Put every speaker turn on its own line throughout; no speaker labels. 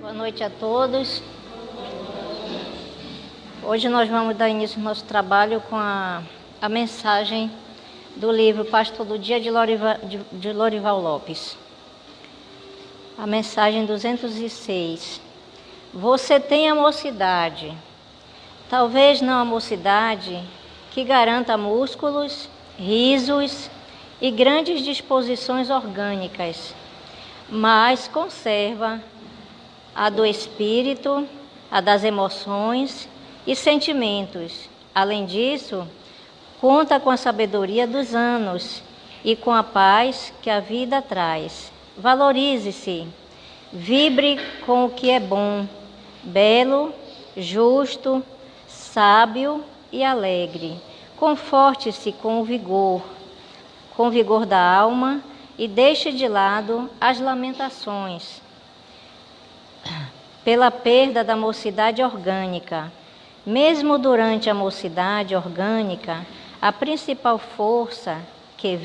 Boa noite a todos. Hoje nós vamos dar início ao nosso trabalho com a mensagem do livro Pastor do Dia de Lorival Lopes. A mensagem 206. Você tem a mocidade, talvez não a mocidade que garanta músculos, risos e grandes disposições orgânicas, mas conserva a do espírito, a das emoções e sentimentos. Além disso, conta com a sabedoria dos anos e com a paz que a vida traz. Valorize-se, vibre com o que é bom, belo, justo, sábio e alegre. Conforte-se com o vigor da alma e deixe de lado as lamentações pela perda da mocidade orgânica. Mesmo durante a mocidade orgânica, a principal força que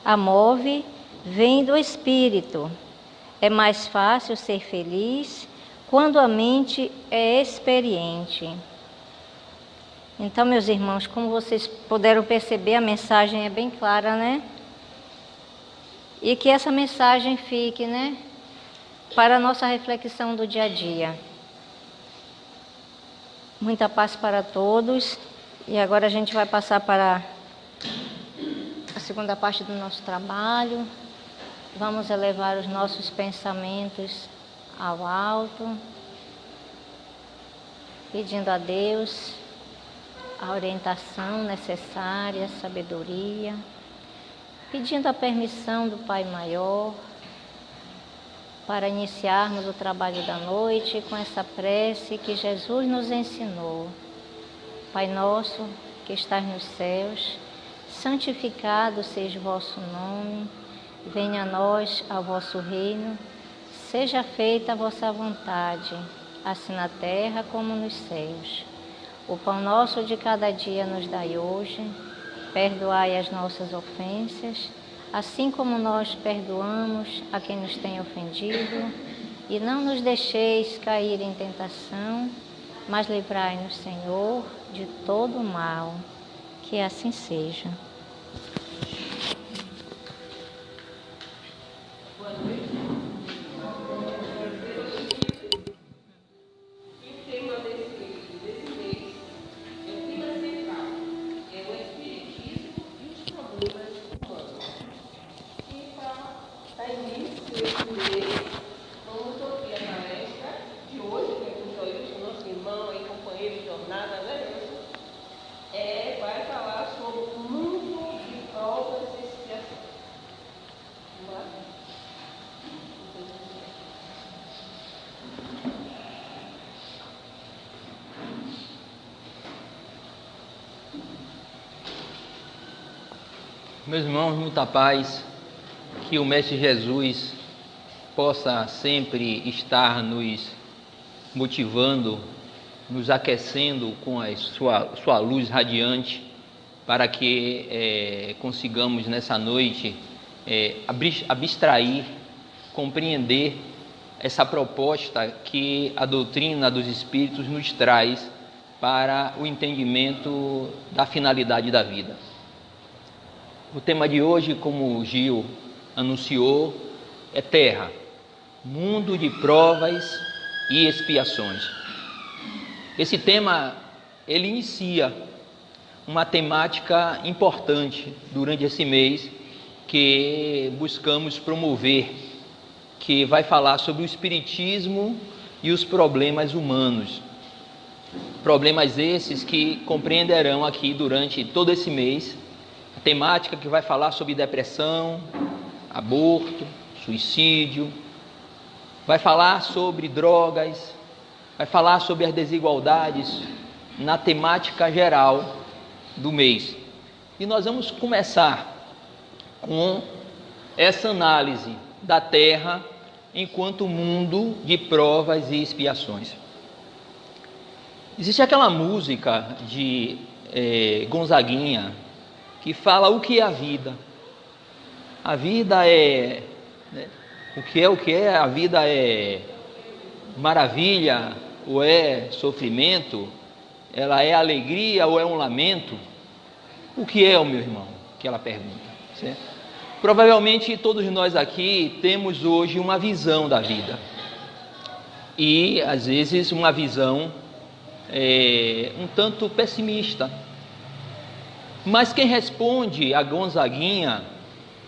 a move, vem do espírito. É mais fácil ser feliz quando a mente é experiente. Então, meus irmãos, como vocês puderam perceber, a mensagem é bem clara, né? E que essa mensagem fique, né, para a nossa reflexão do dia a dia. Muita paz para todos. E agora a gente vai passar para a segunda parte do nosso trabalho. Vamos elevar os nossos pensamentos ao alto, pedindo a Deus a orientação necessária, a sabedoria, pedindo a permissão do Pai Maior para iniciarmos o trabalho da noite com essa prece que Jesus nos ensinou. Pai nosso que estás nos céus, santificado seja o vosso nome, venha a nós ao vosso reino, seja feita a vossa vontade, assim na terra como nos céus. O pão nosso de cada dia nos dai hoje, perdoai as nossas ofensas, assim como nós perdoamos a quem nos tem ofendido, e não nos deixeis cair em tentação, mas livrai-nos, Senhor, de todo o mal. Que assim seja.
Meus irmãos, muita paz, que o Mestre Jesus possa sempre estar nos motivando, nos aquecendo com a sua luz radiante, para que consigamos nessa noite abstrair, compreender essa proposta que a doutrina dos Espíritos nos traz para o entendimento da finalidade da vida. O tema de hoje, como o Gil anunciou, é terra, mundo de provas e expiações. Esse tema, ele inicia uma temática importante durante esse mês que buscamos promover, que vai falar sobre o espiritismo e os problemas humanos. Problemas esses que compreenderão aqui durante todo esse mês. Temática que vai falar sobre depressão, aborto, suicídio, vai falar sobre drogas, vai falar sobre as desigualdades na temática geral do mês. E nós vamos começar com essa análise da Terra enquanto mundo de provas e expiações. Existe aquela música de Gonzaguinha, que fala o que é a vida. A vida é... né? O que é? A vida é maravilha ou é sofrimento? Ela é alegria ou é um lamento? O que é, o meu irmão? Que ela pergunta, certo? Provavelmente todos nós aqui temos hoje uma visão da vida. E às vezes uma visão um tanto pessimista. Mas quem responde a Gonzaguinha,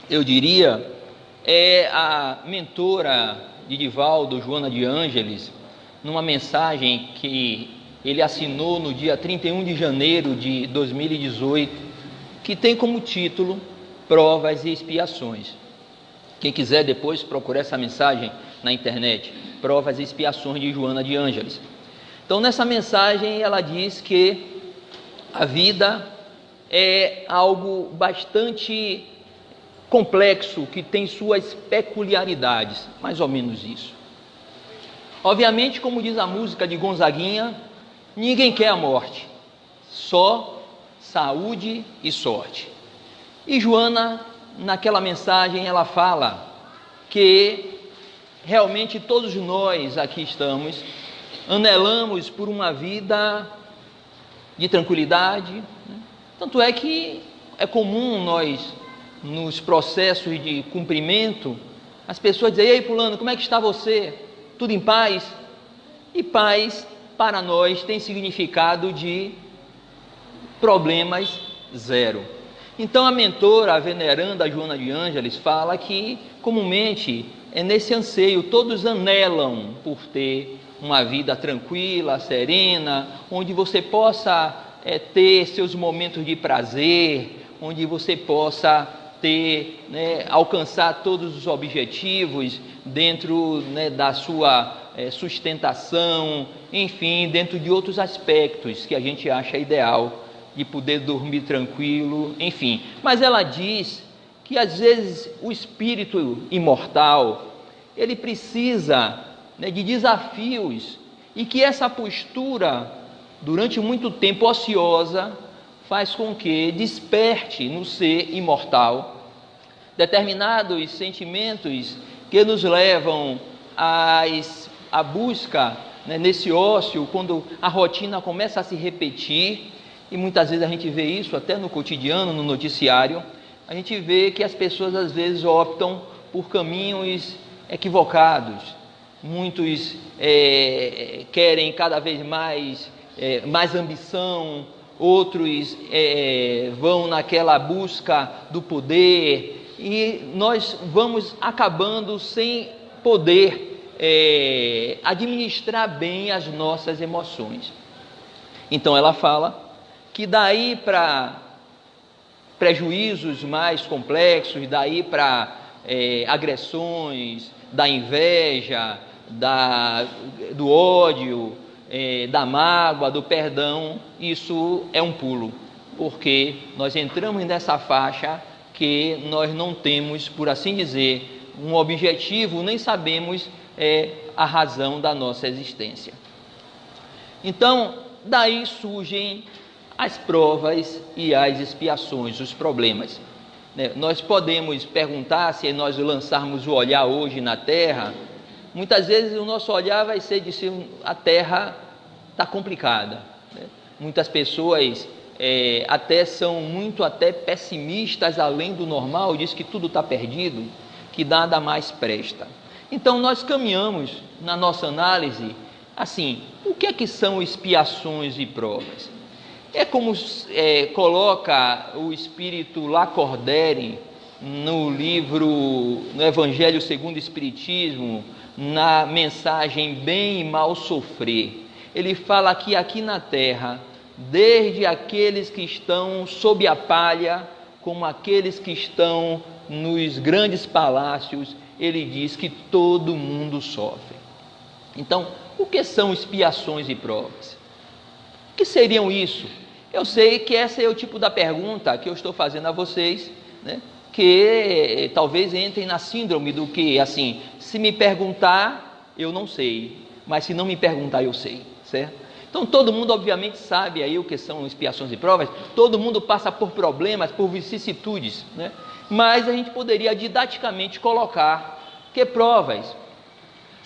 eu diria, é a mentora de Divaldo, Joana de Ângeles, numa mensagem que ele assinou no dia 31 de janeiro de 2018, que tem como título Provas e Expiações. Quem quiser depois procurar essa mensagem na internet, Provas e Expiações de Joana de Ângeles. Então nessa mensagem ela diz que a vida é algo bastante complexo, que tem suas peculiaridades, mais ou menos isso. Obviamente, como diz a música de Gonzaguinha, ninguém quer a morte, só saúde e sorte. E Joana, naquela mensagem, ela fala que realmente todos nós aqui estamos, anelamos por uma vida de tranquilidade, né? Tanto é que é comum nós, nos processos de cumprimento, as pessoas dizem: ei, fulano, como é que está você? Tudo em paz? E paz, para nós, tem significado de problemas zero. Então a mentora, a veneranda Joana de Ângeles, fala que comumente é nesse anseio, todos anelam por ter uma vida tranquila, serena, onde você possa ter seus momentos de prazer, onde você possa ter, alcançar todos os objetivos dentro, da sua sustentação, enfim, dentro de outros aspectos que a gente acha ideal, de poder dormir tranquilo, enfim. Mas ela diz que às vezes o espírito imortal, ele precisa, de desafios, e que essa postura, durante muito tempo ociosa, faz com que desperte no ser imortal determinados sentimentos que nos levam à busca, nesse ócio, quando a rotina começa a se repetir, e muitas vezes a gente vê isso até no cotidiano, no noticiário, a gente vê que as pessoas às vezes optam por caminhos equivocados. Muitos querem cada vez mais ambição, outros vão naquela busca do poder, e nós vamos acabando sem poder administrar bem as nossas emoções. Então ela fala que daí para prejuízos mais complexos, daí para agressões, da inveja, do ódio, da mágoa, do perdão, isso é um pulo, porque nós entramos nessa faixa que nós não temos, por assim dizer, um objetivo, nem sabemos a razão da nossa existência. Então, daí surgem as provas e as expiações, os problemas. Nós podemos perguntar, se nós lançarmos o olhar hoje na Terra, muitas vezes o nosso olhar vai ser de se a Terra está complicada. Muitas pessoas até são muito pessimistas além do normal, diz que tudo está perdido, que nada mais presta. Então nós caminhamos na nossa análise assim: o que é que são expiações e provas? É como coloca o espírito Lacordaire no livro, no Evangelho segundo o Espiritismo, na mensagem Bem e Mal Sofrer. Ele fala que aqui na Terra, desde aqueles que estão sob a palha, como aqueles que estão nos grandes palácios, ele diz que todo mundo sofre. Então, o que são expiações e provas? O que seriam isso? Eu sei que esse é o tipo da pergunta que eu estou fazendo a vocês, que talvez entrem na síndrome do que, assim, se me perguntar, eu não sei, mas se não me perguntar, eu sei, certo? Então, todo mundo, obviamente, sabe aí o que são expiações e provas, todo mundo passa por problemas, por vicissitudes, mas a gente poderia didaticamente colocar que provas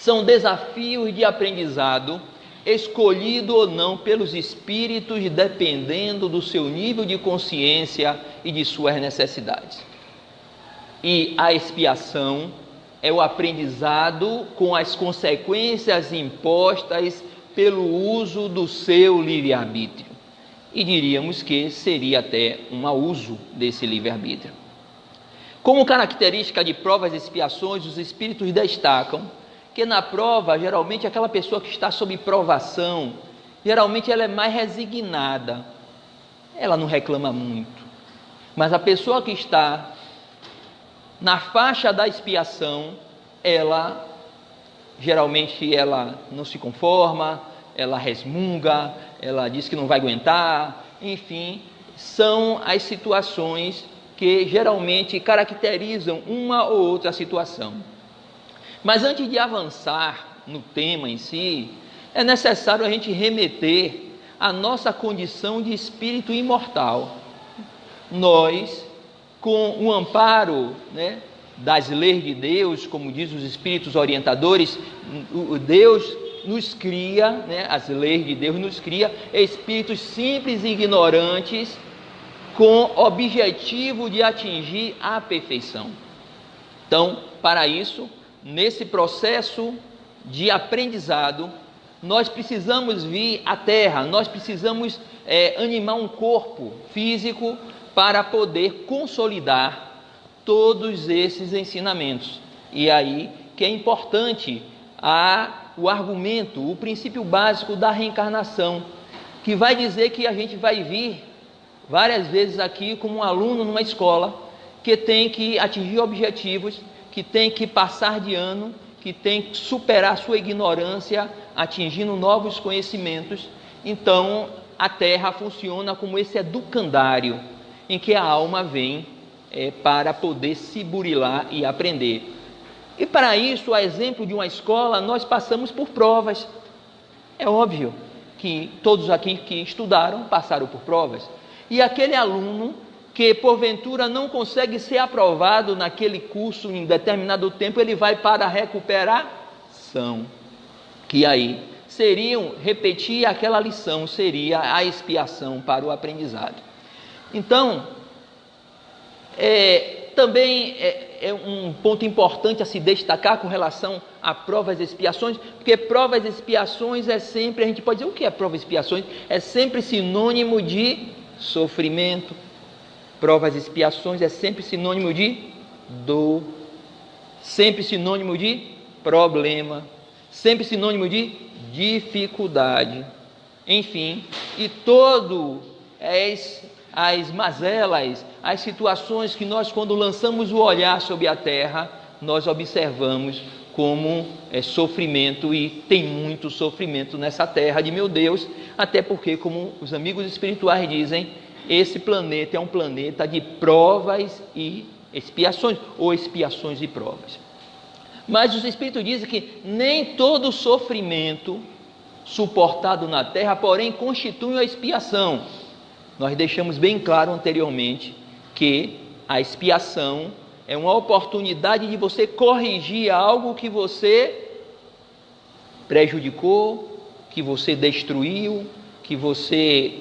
São desafios de aprendizado, escolhido ou não pelos espíritos, dependendo do seu nível de consciência e de suas necessidades. E a expiação é o aprendizado com as consequências impostas pelo uso do seu livre-arbítrio. E diríamos que seria até um mau uso desse livre-arbítrio. Como característica de provas e expiações, os espíritos destacam que na prova, geralmente, aquela pessoa que está sob provação, geralmente ela é mais resignada, ela não reclama muito. Mas a pessoa que está na faixa da expiação, ela geralmente ela não se conforma, ela resmunga, ela diz que não vai aguentar, enfim, são as situações que geralmente caracterizam uma ou outra situação. Mas antes de avançar no tema em si, é necessário a gente remeter à nossa condição de espírito imortal. Nós, com o amparo, das leis de Deus, como diz os espíritos orientadores, Deus nos cria, as leis de Deus nos cria espíritos simples e ignorantes, com objetivo de atingir a perfeição. Então, para isso, nesse processo de aprendizado, nós precisamos vir à Terra, nós precisamos animar um corpo físico para poder consolidar todos esses ensinamentos. E aí que é importante o argumento, o princípio básico da reencarnação, que vai dizer que a gente vai vir várias vezes aqui como um aluno numa escola, que tem que atingir objetivos, que tem que passar de ano, que tem que superar sua ignorância, atingindo novos conhecimentos. Então, a Terra funciona como esse educandário, em que a alma vem para poder se burilar e aprender. E para isso, a exemplo de uma escola, nós passamos por provas. É óbvio que todos aqui que estudaram passaram por provas. E aquele aluno que porventura não consegue ser aprovado naquele curso em determinado tempo, ele vai para a recuperação, que aí seriam, repetir aquela lição, seria a expiação para o aprendizado. Então, também é um ponto importante a se destacar com relação a provas e expiações, porque provas e expiações é sempre, a gente pode dizer, o que é provas e expiações? É sempre sinônimo de sofrimento. Provas e expiações é sempre sinônimo de dor, sempre sinônimo de problema, sempre sinônimo de dificuldade, enfim, e todo as mazelas, as situações que nós, quando lançamos o olhar sobre a terra, nós observamos como sofrimento, e tem muito sofrimento nessa terra de meu Deus, até porque, como os amigos espirituais dizem, esse planeta é um planeta de provas e expiações, ou expiações e provas. Mas os espíritos dizem que nem todo sofrimento suportado na terra, porém, constitui uma expiação. Nós deixamos bem claro anteriormente que a expiação é uma oportunidade de você corrigir algo que você prejudicou, que você destruiu, que você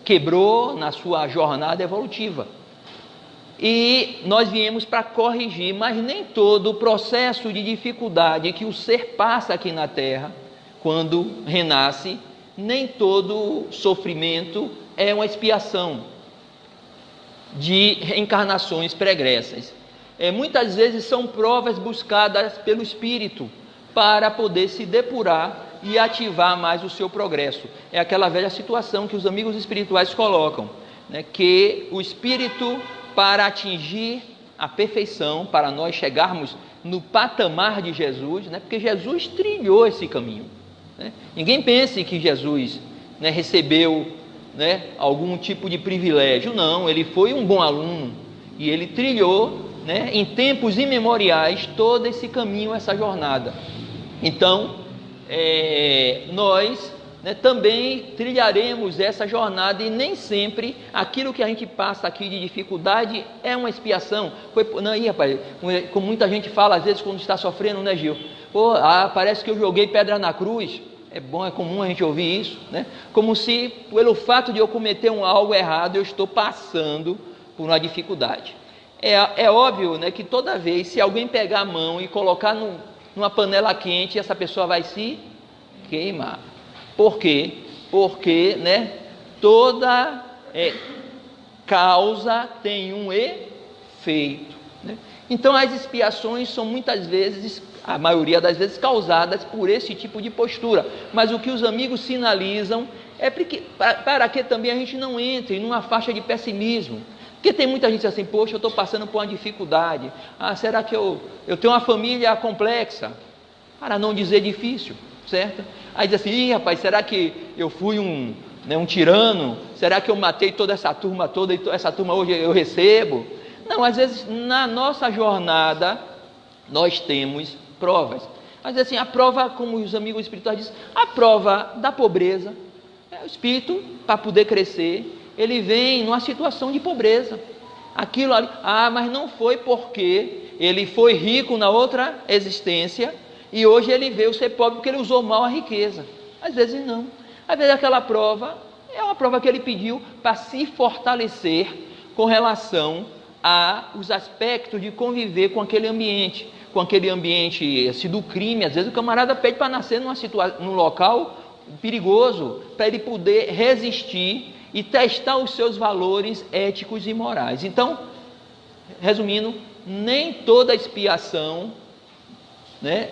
quebrou na sua jornada evolutiva. E nós viemos para corrigir, mas nem todo o processo de dificuldade que o ser passa aqui na Terra, quando renasce, nem todo sofrimento é uma expiação de reencarnações pregressas. Muitas vezes são provas buscadas pelo espírito para poder se depurar e ativar mais o seu progresso. É aquela velha situação que os amigos espirituais colocam, que o espírito, para atingir a perfeição, para nós chegarmos no patamar de Jesus, porque Jesus trilhou esse caminho. Ninguém pense que Jesus recebeu algum tipo de privilégio. Não, ele foi um bom aluno e ele trilhou em tempos imemoriais todo esse caminho, essa jornada. Então, nós né, também trilharemos essa jornada, e nem sempre aquilo que a gente passa aqui de dificuldade é uma expiação. Não, aí, rapaz, como muita gente fala às vezes quando está sofrendo, né, Gil? Pô, parece que eu joguei pedra na cruz. É bom, é comum a gente ouvir isso, né? Como se, pelo fato de eu cometer algo errado, eu estou passando por uma dificuldade. É óbvio, né, que toda vez, se alguém pegar a mão e colocar numa panela quente, essa pessoa vai se queimar. Por quê? Porque, né, toda causa tem um efeito, né? Então, as expiações são muitas vezes, a maioria das vezes, causadas por esse tipo de postura. Mas o que os amigos sinalizam é para que também a gente não entre numa faixa de pessimismo. Porque tem muita gente assim, poxa, eu estou passando por uma dificuldade. Será que eu tenho uma família complexa? Para não dizer difícil, certo? Aí diz assim, rapaz, será que eu fui um tirano? Será que eu matei toda essa turma toda, e essa turma hoje eu recebo? Não, às vezes na nossa jornada nós temos provas. Mas assim, a prova, como os amigos espirituais dizem, a prova da pobreza. O espírito, para poder crescer, ele vem numa situação de pobreza. Aquilo ali, mas não foi porque ele foi rico na outra existência e hoje ele veio ser pobre porque ele usou mal a riqueza. Às vezes não. Às vezes aquela prova é uma prova que ele pediu para se fortalecer com relação aos aspectos de conviver com aquele ambiente assim, do crime. Às vezes o camarada pede para nascer num local perigoso, para ele poder resistir e testar os seus valores éticos e morais. Então, resumindo, nem toda expiação, né,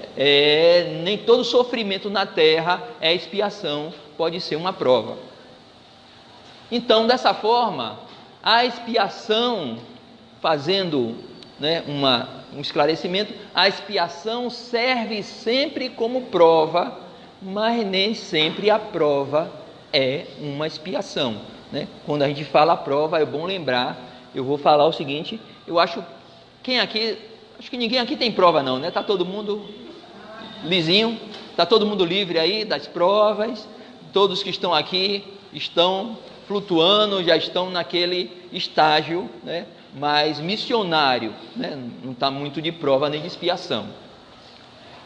nem todo sofrimento na terra é expiação, pode ser uma prova. Então, dessa forma, a expiação, fazendo, né, um esclarecimento, a expiação serve sempre como prova, mas nem sempre a prova é uma expiação, né? Quando a gente fala prova, é bom lembrar, eu vou falar o seguinte, acho que ninguém aqui tem prova não, né? Está todo mundo lisinho, está todo mundo livre aí das provas, todos que estão aqui estão flutuando, já estão naquele estágio, né, mais missionário, né? Não está muito de prova nem de expiação.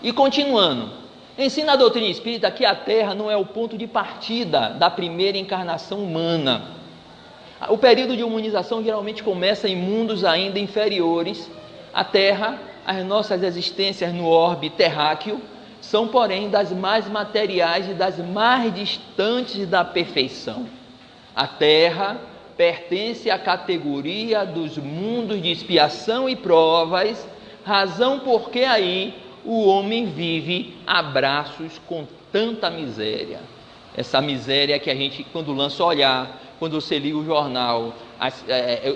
E continuando, ensina a doutrina espírita que a Terra não é o ponto de partida da primeira encarnação humana. O período de humanização geralmente começa em mundos ainda inferiores. A Terra, as nossas existências no orbe terráqueo, são, porém, das mais materiais e das mais distantes da perfeição. A Terra pertence à categoria dos mundos de expiação e provas, razão porque aí o homem vive a braços com tanta miséria. Essa miséria que a gente, quando lança o olhar, quando você liga o jornal,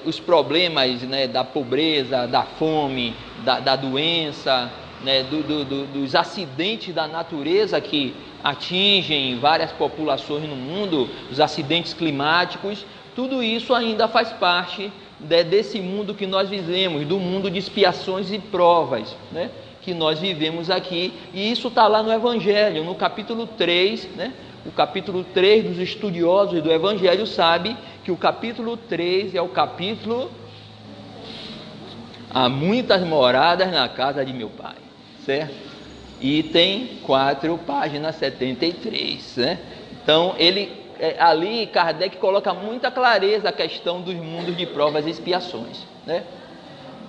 os problemas, né, da pobreza, da fome, da doença, né, dos acidentes da natureza que atingem várias populações no mundo, os acidentes climáticos, tudo isso ainda faz parte, né, desse mundo que nós vivemos, do mundo de expiações e provas, né, que nós vivemos aqui. E isso está lá no Evangelho, no capítulo 3, né? O capítulo 3 dos estudiosos do Evangelho sabe que o capítulo 3 é o capítulo há muitas moradas na casa de meu pai, certo? Item 4, página 73, né? Então, ali Kardec coloca muita clareza a questão dos mundos de provas e expiações, né?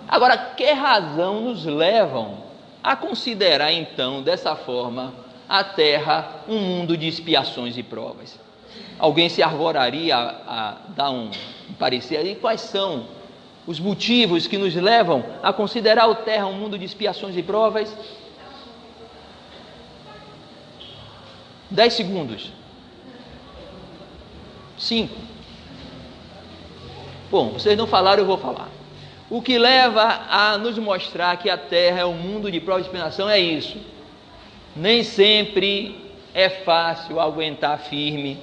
Agora, que razão nos levam a considerar então dessa forma a Terra um mundo de expiações e provas? Alguém se arvoraria a dar um parecer aí? Quais são os motivos que nos levam a considerar a Terra um mundo de expiações e provas? 10 segundos. 5. Bom, vocês não falaram, eu vou falar. O que leva a nos mostrar que a Terra é um mundo de prova e expiação é isso. Nem sempre é fácil aguentar firme,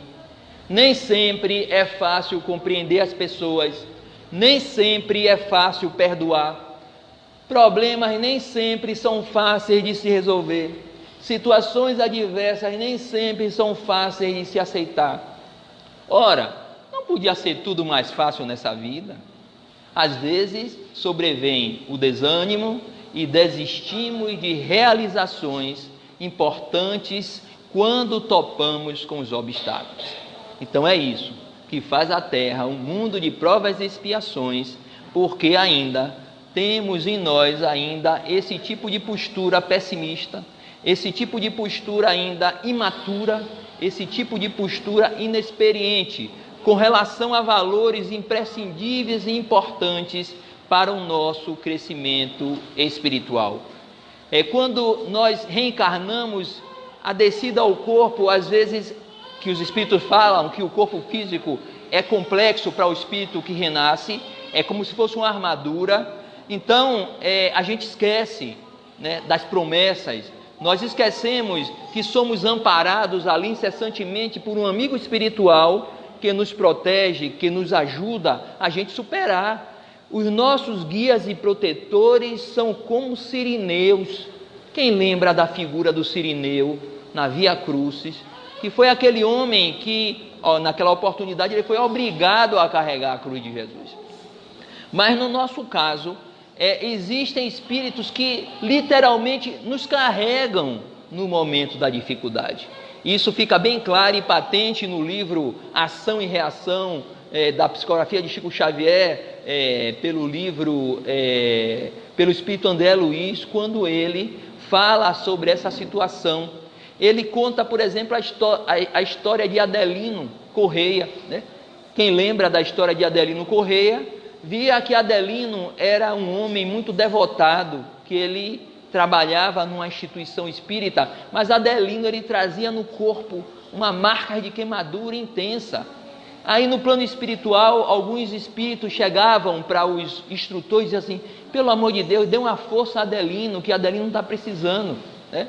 nem sempre é fácil compreender as pessoas, nem sempre é fácil perdoar. Problemas nem sempre são fáceis de se resolver. Situações adversas nem sempre são fáceis de se aceitar. Ora, não podia ser tudo mais fácil nessa vida? Às vezes sobrevém o desânimo e desistimos de realizações importantes quando topamos com os obstáculos. Então é isso que faz a terra um mundo de provas e expiações, porque ainda temos em nós ainda esse tipo de postura pessimista, esse tipo de postura ainda imatura, esse tipo de postura inexperiente com relação a valores imprescindíveis e importantes para o nosso crescimento espiritual. Quando nós reencarnamos, a descida ao corpo, às vezes que os espíritos falam que o corpo físico é complexo para o espírito que renasce, é como se fosse uma armadura. Então a gente esquece, né, das promessas. Nós esquecemos que somos amparados ali incessantemente por um amigo espiritual que nos protege, que nos ajuda a gente superar. Os nossos guias e protetores são como sirineus. Quem lembra da figura do sirineu na Via Crucis, que foi aquele homem que, naquela oportunidade, ele foi obrigado a carregar a cruz de Jesus. Mas no nosso caso, existem espíritos que literalmente nos carregam no momento da dificuldade. Isso fica bem claro e patente no livro Ação e Reação, da psicografia de Chico Xavier, pelo espírito André Luiz, quando ele fala sobre essa situação. Ele conta, por exemplo, a história de Adelino Correia, né? Quem lembra da história de Adelino Correia, via que Adelino era um homem muito devotado, que ele trabalhava numa instituição espírita, mas Adelino ele trazia no corpo uma marca de queimadura intensa. Aí no plano espiritual, alguns espíritos chegavam para os instrutores e diziam assim: pelo amor de Deus, dê uma força a Adelino, que Adelino não está precisando, né?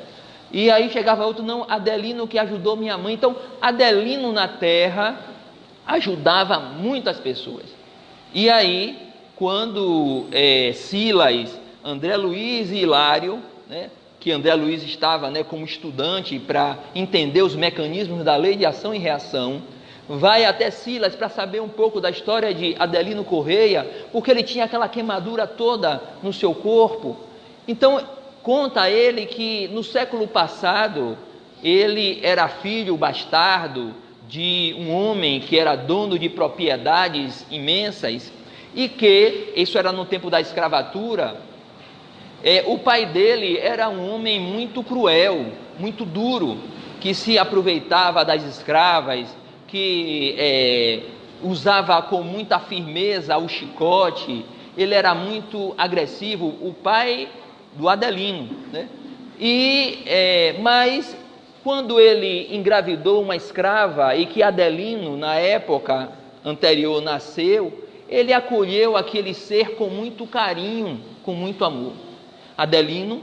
E aí chegava outro: não, Adelino que ajudou minha mãe. Então Adelino na terra ajudava muitas pessoas. E aí, quando Silas, André Luiz e Hilário, né, que André Luiz estava, né, como estudante para entender os mecanismos da lei de ação e reação, vai até Silas para saber um pouco da história de Adelino Correia, porque ele tinha aquela queimadura toda no seu corpo. Então conta ele que no século passado ele era filho bastardo de um homem que era dono de propriedades imensas, e que, isso era no tempo da escravatura, o pai dele era um homem muito cruel, muito duro, que se aproveitava das escravas, que usava com muita firmeza o chicote. Ele era muito agressivo, o pai do Adelino, né? Mas quando ele engravidou uma escrava e que Adelino, na época anterior, nasceu, ele acolheu aquele ser com muito carinho, com muito amor. Adelino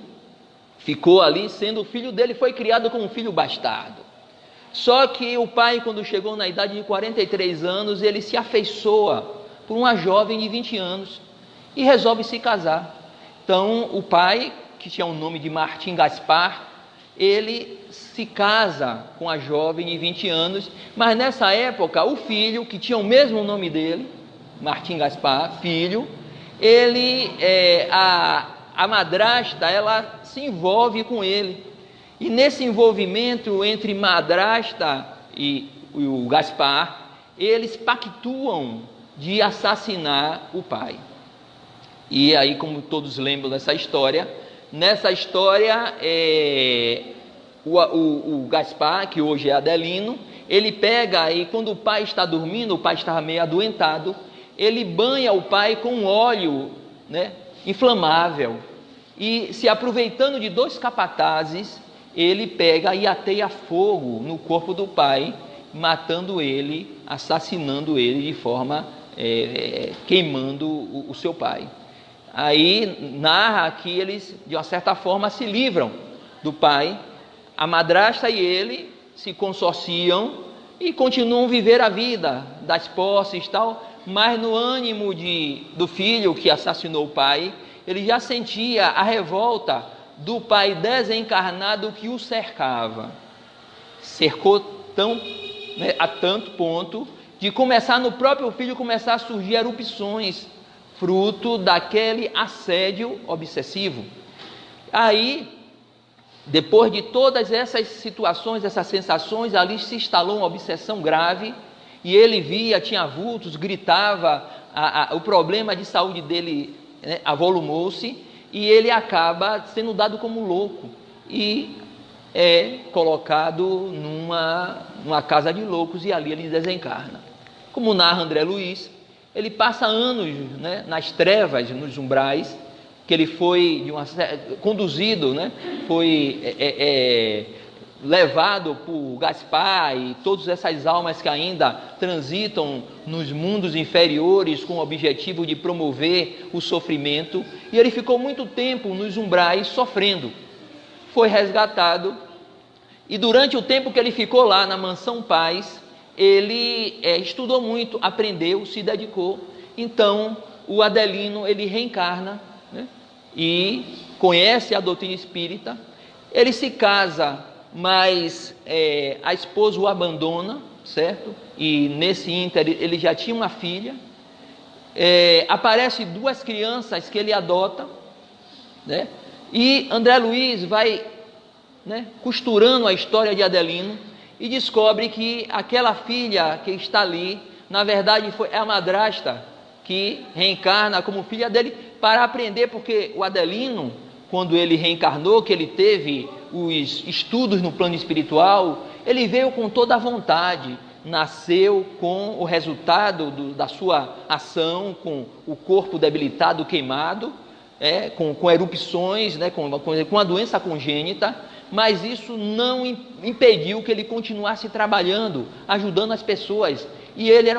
ficou ali, sendo o filho dele, foi criado como um filho bastardo. Só que o pai, quando chegou na idade de 43 anos, ele se afeiçoa por uma jovem de 20 anos e resolve se casar. Então o pai, que tinha o nome de Martim Gaspar, ele se casa com a jovem de 20 anos, mas nessa época o filho, que tinha o mesmo nome dele, Martim Gaspar, filho, a madrasta, ela se envolve com ele, e nesse envolvimento entre madrasta e o Gaspar, eles pactuam de assassinar o pai. E aí, como todos lembram dessa história, nessa história o Gaspar, que hoje é Adelino, ele pega e quando o pai está dormindo, o pai estava meio adoentado, ele banha o pai com óleo, né, inflamável, e se aproveitando de 2 capatazes, ele pega e ateia fogo no corpo do pai, matando ele, assassinando ele de forma, queimando o seu pai. Aí narra que eles, de uma certa forma, se livram do pai. A madrasta e ele se consorciam e continuam a viver a vida das posses e tal, mas no ânimo do filho que assassinou o pai, ele já sentia a revolta do pai desencarnado que o cercava. Cercou a tanto ponto de começar no próprio filho começar a surgir erupções, fruto daquele assédio obsessivo. Aí, depois de todas essas situações, essas sensações, ali se instalou uma obsessão grave, e ele via, tinha vultos, gritava, o problema de saúde dele, né, avolumou-se, e ele acaba sendo dado como louco, e é colocado numa casa de loucos, e ali ele desencarna. Como narra André Luiz, ele passa anos, né, nas trevas, nos umbrais, que ele foi conduzido, né, foi levado por Gaspar e todas essas almas que ainda transitam nos mundos inferiores com o objetivo de promover o sofrimento, e ele ficou muito tempo nos umbrais sofrendo. Foi resgatado, e durante o tempo que ele ficou lá na Mansão Paz, ele estudou muito, aprendeu, se dedicou. Então o Adelino, ele reencarna, né, e conhece a doutrina espírita. Ele se casa, mas a esposa o abandona, certo? E nesse ínter ele já tinha uma filha. Aparecem 2 crianças que ele adota, né? E André Luiz vai, né, costurando a história de Adelino, e descobre que aquela filha que está ali, na verdade é a madrasta que reencarna como filha dele, para aprender, porque o Adelino, quando ele reencarnou, que ele teve os estudos no plano espiritual, ele veio com toda a vontade, nasceu com o resultado da sua ação, com o corpo debilitado, queimado, com erupções, né, com a doença congênita, mas isso não impediu que ele continuasse trabalhando, ajudando as pessoas. E ele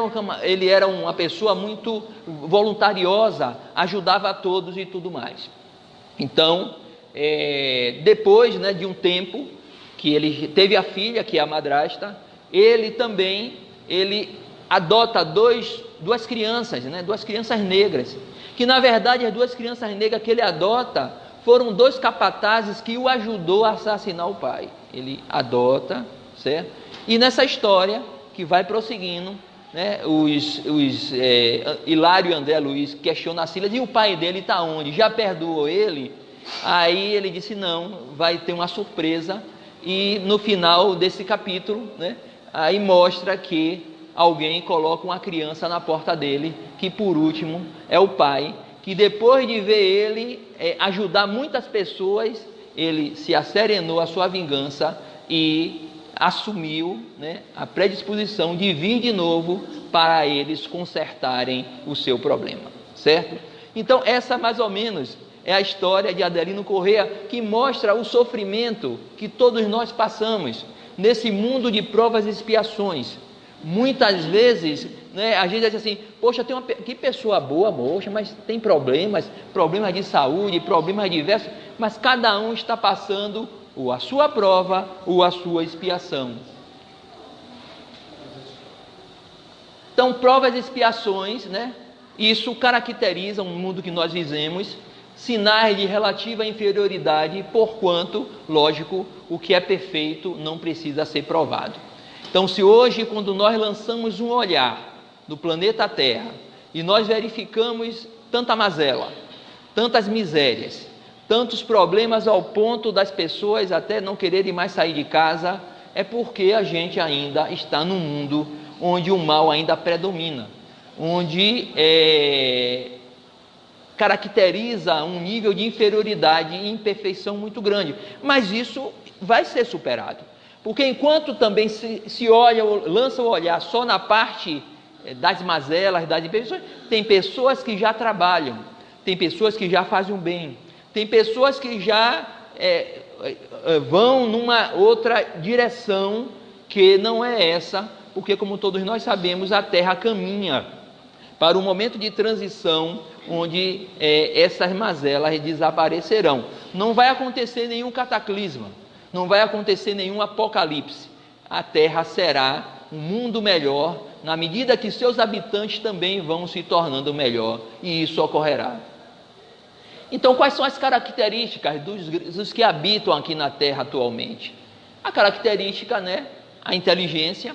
era uma pessoa muito voluntariosa, ajudava a todos e tudo mais. Então, depois, né, de um tempo que ele teve a filha, que é a madrasta, ele adota duas crianças, né, 2 crianças negras, que na verdade as 2 crianças negras que ele adota foram 2 capatazes que o ajudou a assassinar o pai. Ele adota, certo? E nessa história que vai prosseguindo, né, Hilário e André Luiz questionam a Silas, e o pai dele está onde? Já perdoou ele? Aí ele disse não, vai ter uma surpresa, e no final desse capítulo, né, aí mostra que alguém coloca uma criança na porta dele, que por último é o pai, que depois de ver ele ajudar muitas pessoas, ele se asserenou à sua vingança e assumiu, né, a predisposição de vir de novo para eles consertarem o seu problema, certo? Então essa mais ou menos é a história de Adelino Corrêa, que mostra o sofrimento que todos nós passamos nesse mundo de provas e expiações. Muitas vezes, né, a gente diz assim, poxa, que pessoa boa, moxa, mas tem problemas de saúde, problemas diversos, mas cada um está passando ou a sua prova ou a sua expiação. Então, provas e expiações, né, isso caracteriza o mundo que nós vivemos, sinais de relativa inferioridade, porquanto, lógico, o que é perfeito não precisa ser provado. Então, se hoje, quando nós lançamos um olhar do planeta Terra e nós verificamos tanta mazela, tantas misérias, tantos problemas ao ponto das pessoas até não quererem mais sair de casa, é porque a gente ainda está num mundo onde o mal ainda predomina, onde caracteriza um nível de inferioridade e imperfeição muito grande. Mas isso vai ser superado. Porque enquanto também se olha, lança o olhar só na parte das mazelas, das imperfeições, tem pessoas que já trabalham, tem pessoas que já fazem o bem, tem pessoas que já vão numa outra direção que não é essa, porque como todos nós sabemos, a Terra caminha para um momento de transição onde essas mazelas desaparecerão. Não vai acontecer nenhum cataclisma, não vai acontecer nenhum apocalipse. A Terra será um mundo melhor, na medida que seus habitantes também vão se tornando melhor, e isso ocorrerá. Então, quais são as características dos que habitam aqui na Terra atualmente? A característica, né, a inteligência,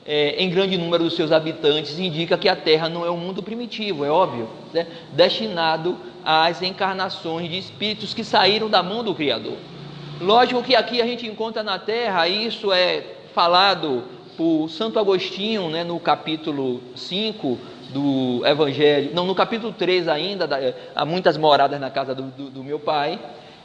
em grande número dos seus habitantes, indica que a Terra não é um mundo primitivo, é óbvio, né, destinado às encarnações de espíritos que saíram da mão do Criador. Lógico que aqui a gente encontra na Terra, isso é falado por Santo Agostinho, né, no capítulo 5 do Evangelho, não, no capítulo 3 ainda, há muitas moradas na casa do meu pai.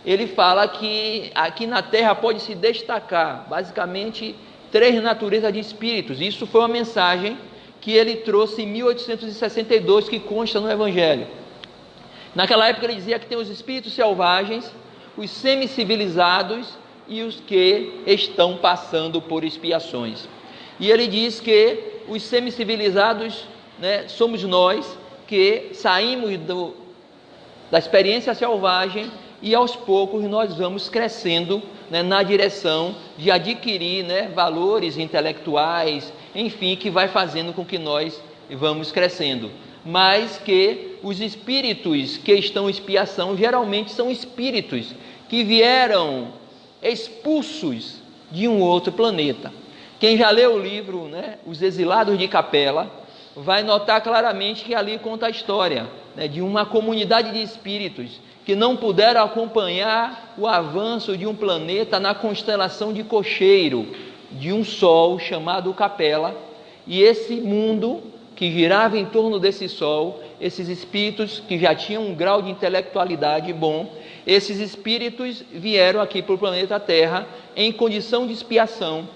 Ele fala que aqui na Terra pode se destacar, basicamente, 3 naturezas de espíritos. Isso foi uma mensagem que ele trouxe em 1862, que consta no Evangelho. Naquela época ele dizia que tem os espíritos selvagens, os semicivilizados e os que estão passando por expiações. E ele diz que os semicivilizados, né, somos nós que saímos da experiência selvagem e aos poucos nós vamos crescendo, né, na direção de adquirir, né, valores intelectuais, enfim, que vai fazendo com que nós vamos crescendo. Mas que os espíritos que estão em expiação geralmente são espíritos que vieram expulsos de um outro planeta. Quem já leu o livro, né, Os Exilados de Capela, vai notar claramente que ali conta a história, né, de uma comunidade de espíritos que não puderam acompanhar o avanço de um planeta na constelação de Cocheiro, de um sol chamado Capela, e esse mundo que girava em torno desse sol, esses espíritos que já tinham um grau de intelectualidade bom, esses espíritos vieram aqui para o planeta Terra em condição de expiação,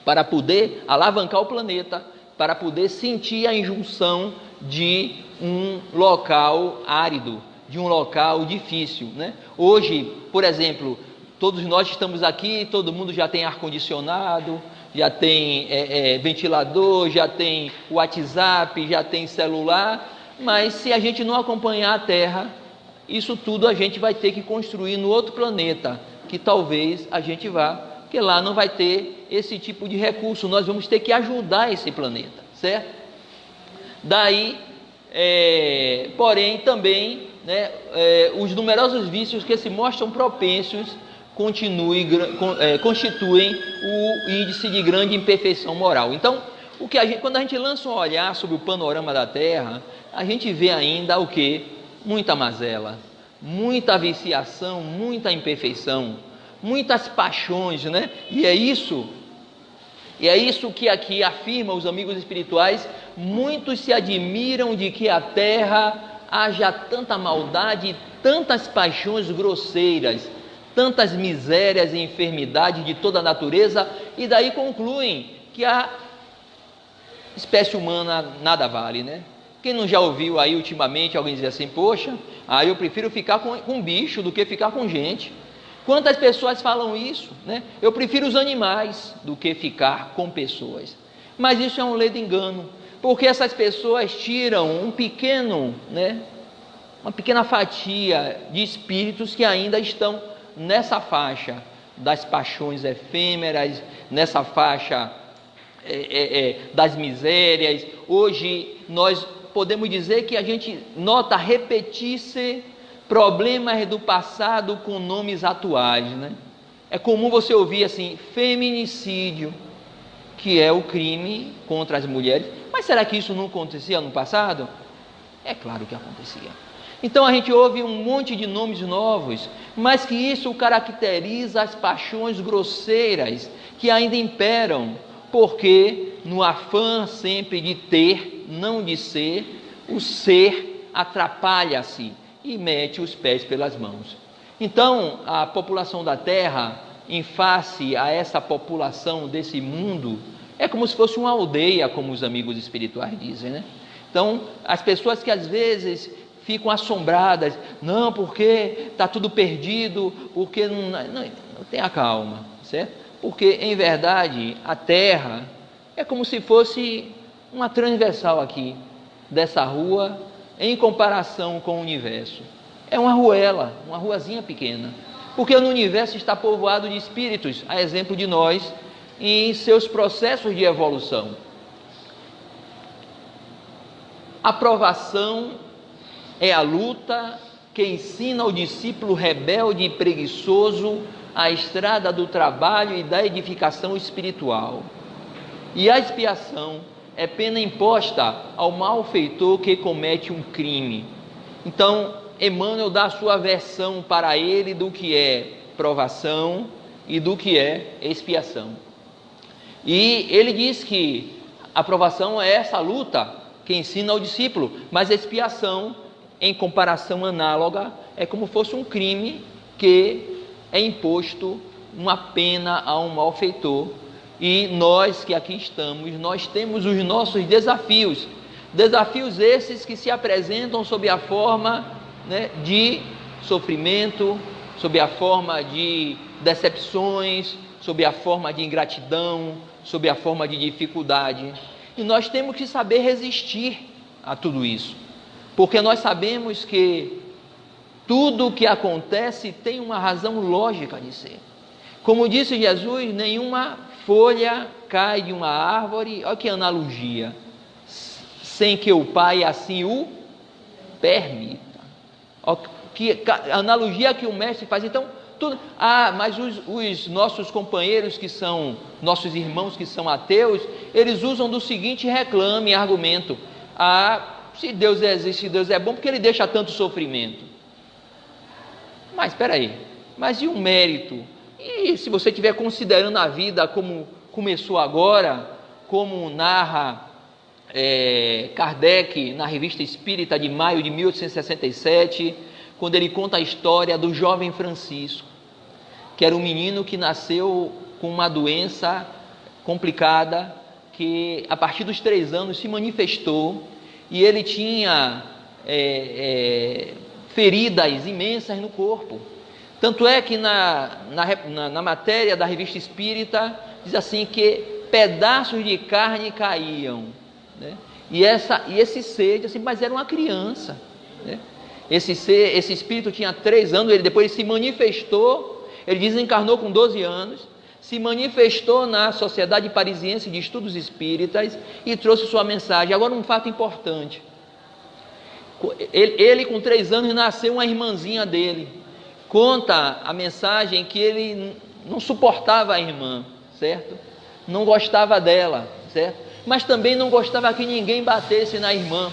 para poder alavancar o planeta, para poder sentir a injunção de um local árido, de um local difícil, né? Hoje, por exemplo, todos nós estamos aqui, todo mundo já tem ar-condicionado, já tem ventilador, já tem WhatsApp, já tem celular, mas se a gente não acompanhar a Terra, isso tudo a gente vai ter que construir no outro planeta, que talvez a gente vá, porque lá não vai ter esse tipo de recurso, nós vamos ter que ajudar esse planeta, certo? Daí, porém, também, né, os numerosos vícios que se mostram propensos constituem o índice de grande imperfeição moral. Então, quando a gente lança um olhar sobre o panorama da Terra, a gente vê ainda o quê? Muita mazela, muita viciação, muita imperfeição, muitas paixões, né? E é isso que aqui afirmam os amigos espirituais. Muitos se admiram de que a Terra haja tanta maldade, tantas paixões grosseiras, tantas misérias e enfermidades de toda a natureza, e daí concluem que a espécie humana nada vale, né? Quem não já ouviu aí ultimamente alguém dizer assim, poxa, eu prefiro ficar com bicho do que ficar com gente. Quantas pessoas falam isso, né? Eu prefiro os animais do que ficar com pessoas. Mas isso é um ledo engano, porque essas pessoas tiram uma pequena fatia de espíritos que ainda estão nessa faixa das paixões efêmeras, nessa faixa das misérias. Hoje nós podemos dizer que a gente nota repetir-se problemas do passado com nomes atuais, né? É comum você ouvir assim, feminicídio, que é o crime contra as mulheres. Mas será que isso não acontecia no passado? É claro que acontecia. Então a gente ouve um monte de nomes novos, mas que isso caracteriza as paixões grosseiras que ainda imperam, porque no afã sempre de ter, não de ser, o ser atrapalha-se e mete os pés pelas mãos. Então a população da Terra, em face a essa população desse mundo, é como se fosse uma aldeia, como os amigos espirituais dizem, né? Então as pessoas que às vezes ficam assombradas, não, porque está tudo perdido, porque não tenha calma, certo? Porque em verdade a Terra é como se fosse uma transversal aqui, dessa rua, em comparação com o universo. É uma ruela, uma ruazinha pequena, porque no universo está povoado de espíritos, a exemplo de nós, em seus processos de evolução. A provação é a luta que ensina ao discípulo rebelde e preguiçoso a estrada do trabalho e da edificação espiritual. E a expiação é pena imposta ao malfeitor que comete um crime. Então, Emmanuel dá a sua versão para ele do que é provação e do que é expiação. E ele diz que a provação é essa luta que ensina ao discípulo, mas a expiação, em comparação análoga, é como fosse um crime que é imposto uma pena a um malfeitor. E nós que aqui estamos, nós temos os nossos desafios esses que se apresentam sob a forma, né, de sofrimento, sob a forma de decepções, sob a forma de ingratidão, sob a forma de dificuldade. E nós temos que saber resistir a tudo isso, porque nós sabemos que tudo o que acontece tem uma razão lógica de ser. Como disse Jesus, nenhuma folha cai de uma árvore, olha que analogia, sem que o Pai assim o permita. Olha que analogia que o mestre faz. Então, tudo. Mas os nossos companheiros que são, nossos irmãos que são ateus, eles usam do seguinte reclame, argumento: se Deus existe, se Deus é bom, porque ele deixa tanto sofrimento? Mas espera aí, mas e o mérito? E se você estiver considerando a vida como começou agora, como narra Kardec na Revista Espírita de maio de 1867, quando ele conta a história do jovem Francisco, que era um menino que nasceu com uma doença complicada, que a partir dos 3 anos se manifestou, e ele tinha feridas imensas no corpo. Tanto é que na matéria da Revista Espírita diz assim que pedaços de carne caíam, né? E esse ser diz assim, mas era uma criança, né? Esse espírito tinha 3 anos, ele depois se manifestou, ele desencarnou com 12 anos, se manifestou na Sociedade Parisiense de Estudos Espíritas e trouxe sua mensagem. Agora, um fato importante: ele com 3 anos nasceu uma irmãzinha dele. Conta a mensagem que ele não suportava a irmã, certo? Não gostava dela, certo? Mas também não gostava que ninguém batesse na irmã.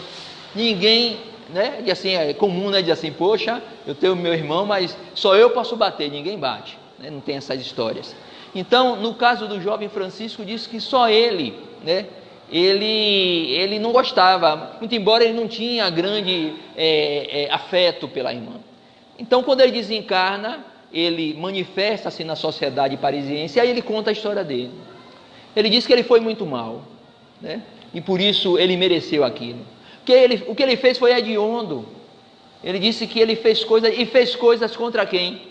Ninguém, né? E assim, é comum, né? Dizer assim, poxa, eu tenho meu irmão, mas só eu posso bater, ninguém bate, né? Não tem essas histórias. Então, no caso do jovem Francisco, diz que só ele, né? Ele não gostava, muito embora ele não tinha grande afeto pela irmã. Então, quando ele desencarna, ele manifesta-se na Sociedade Parisiense, e aí ele conta a história dele. Ele diz que ele foi muito mal, né? E por isso ele mereceu aquilo. O que ele fez foi hediondo. Ele disse que ele fez coisas contra quem?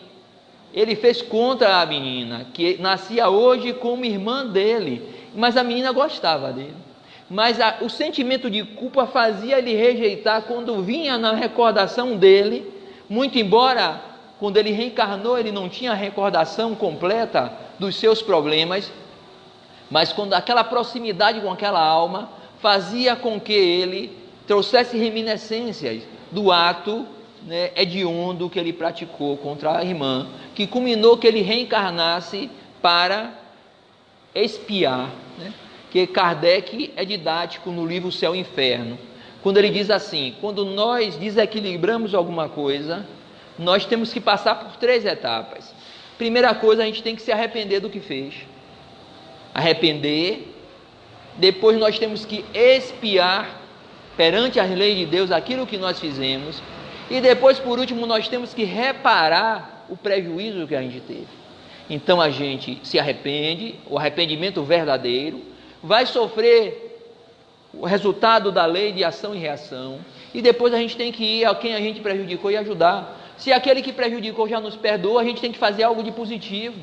Ele fez contra a menina, que nascia hoje como irmã dele, mas a menina gostava dele. Mas o sentimento de culpa fazia ele rejeitar quando vinha na recordação dele, muito embora quando ele reencarnou ele não tinha a recordação completa dos seus problemas, mas quando aquela proximidade com aquela alma fazia com que ele trouxesse reminiscências do ato, né, hediondo que ele praticou contra a irmã, que culminou que ele reencarnasse para expiar, né? Que Kardec é didático no livro Céu e Inferno, quando ele diz assim: quando nós desequilibramos alguma coisa, nós temos que passar por 3 etapas. Primeira coisa, a gente tem que se arrepender do que fez. Arrepender. Depois nós temos que expiar perante as leis de Deus aquilo que nós fizemos. E depois, por último, nós temos que reparar o prejuízo que a gente teve. Então a gente se arrepende, o arrependimento verdadeiro, vai sofrer o resultado da lei de ação e reação, e depois a gente tem que ir a quem a gente prejudicou e ajudar. Se aquele que prejudicou já nos perdoa, a gente tem que fazer algo de positivo,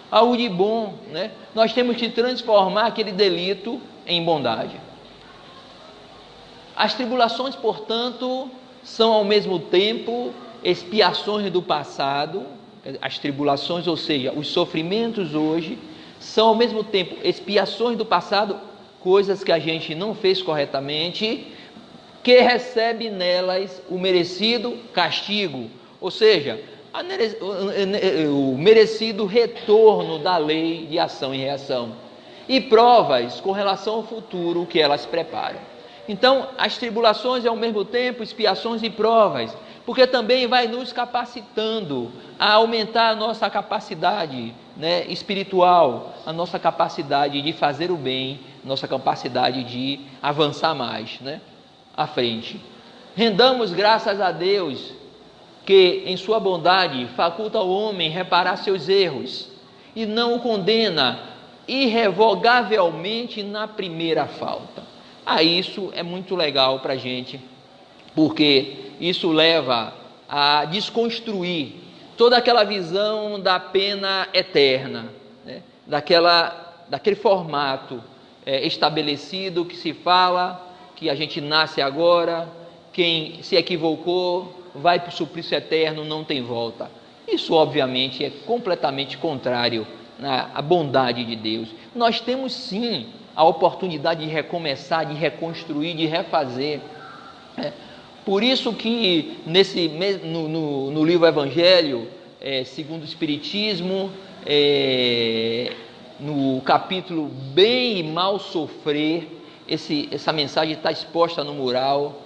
algo de bom, né? Nós temos que transformar aquele delito em bondade. As tribulações, portanto, são ao mesmo tempo expiações do passado. As tribulações, ou seja, os sofrimentos hoje, são ao mesmo tempo expiações do passado, coisas que a gente não fez corretamente, que recebe nelas o merecido castigo, ou seja, o merecido retorno da lei de ação e reação, e provas com relação ao futuro que elas preparam. Então, as tribulações é ao mesmo tempo expiações e provas, porque também vai nos capacitando a aumentar a nossa capacidade, né, espiritual, a nossa capacidade de fazer o bem, nossa capacidade de avançar mais, né, à frente. Rendamos graças a Deus que em sua bondade faculta ao homem reparar seus erros e não o condena irrevogavelmente na primeira falta. Isso é muito legal para a gente, porque isso leva a desconstruir toda aquela visão da pena eterna, né? daquele formato estabelecido que se fala que a gente nasce agora, quem se equivocou vai para o suplício eterno, não tem volta. Isso obviamente é completamente contrário à bondade de Deus. Nós temos sim a oportunidade de recomeçar, de reconstruir, de refazer. Por isso que no livro Evangelho segundo o Espiritismo, no capítulo Bem e Mal Sofrer, essa mensagem está exposta no mural.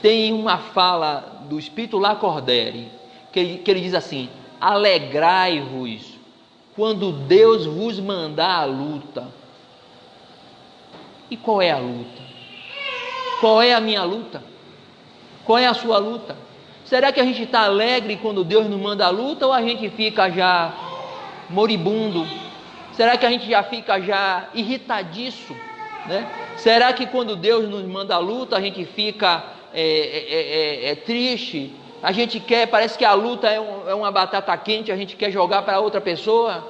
Tem uma fala do Espírito Lacordaire, que ele diz assim: alegrai-vos quando Deus vos mandar a luta. E qual é a luta? Qual é a minha luta? Qual é a sua luta? Será que a gente está alegre quando Deus nos manda a luta, ou a gente fica já moribundo? Será que a gente já fica já irritadiço, né? Será que quando Deus nos manda a luta, a gente fica triste? A gente parece que a luta é uma batata quente, a gente quer jogar para outra pessoa?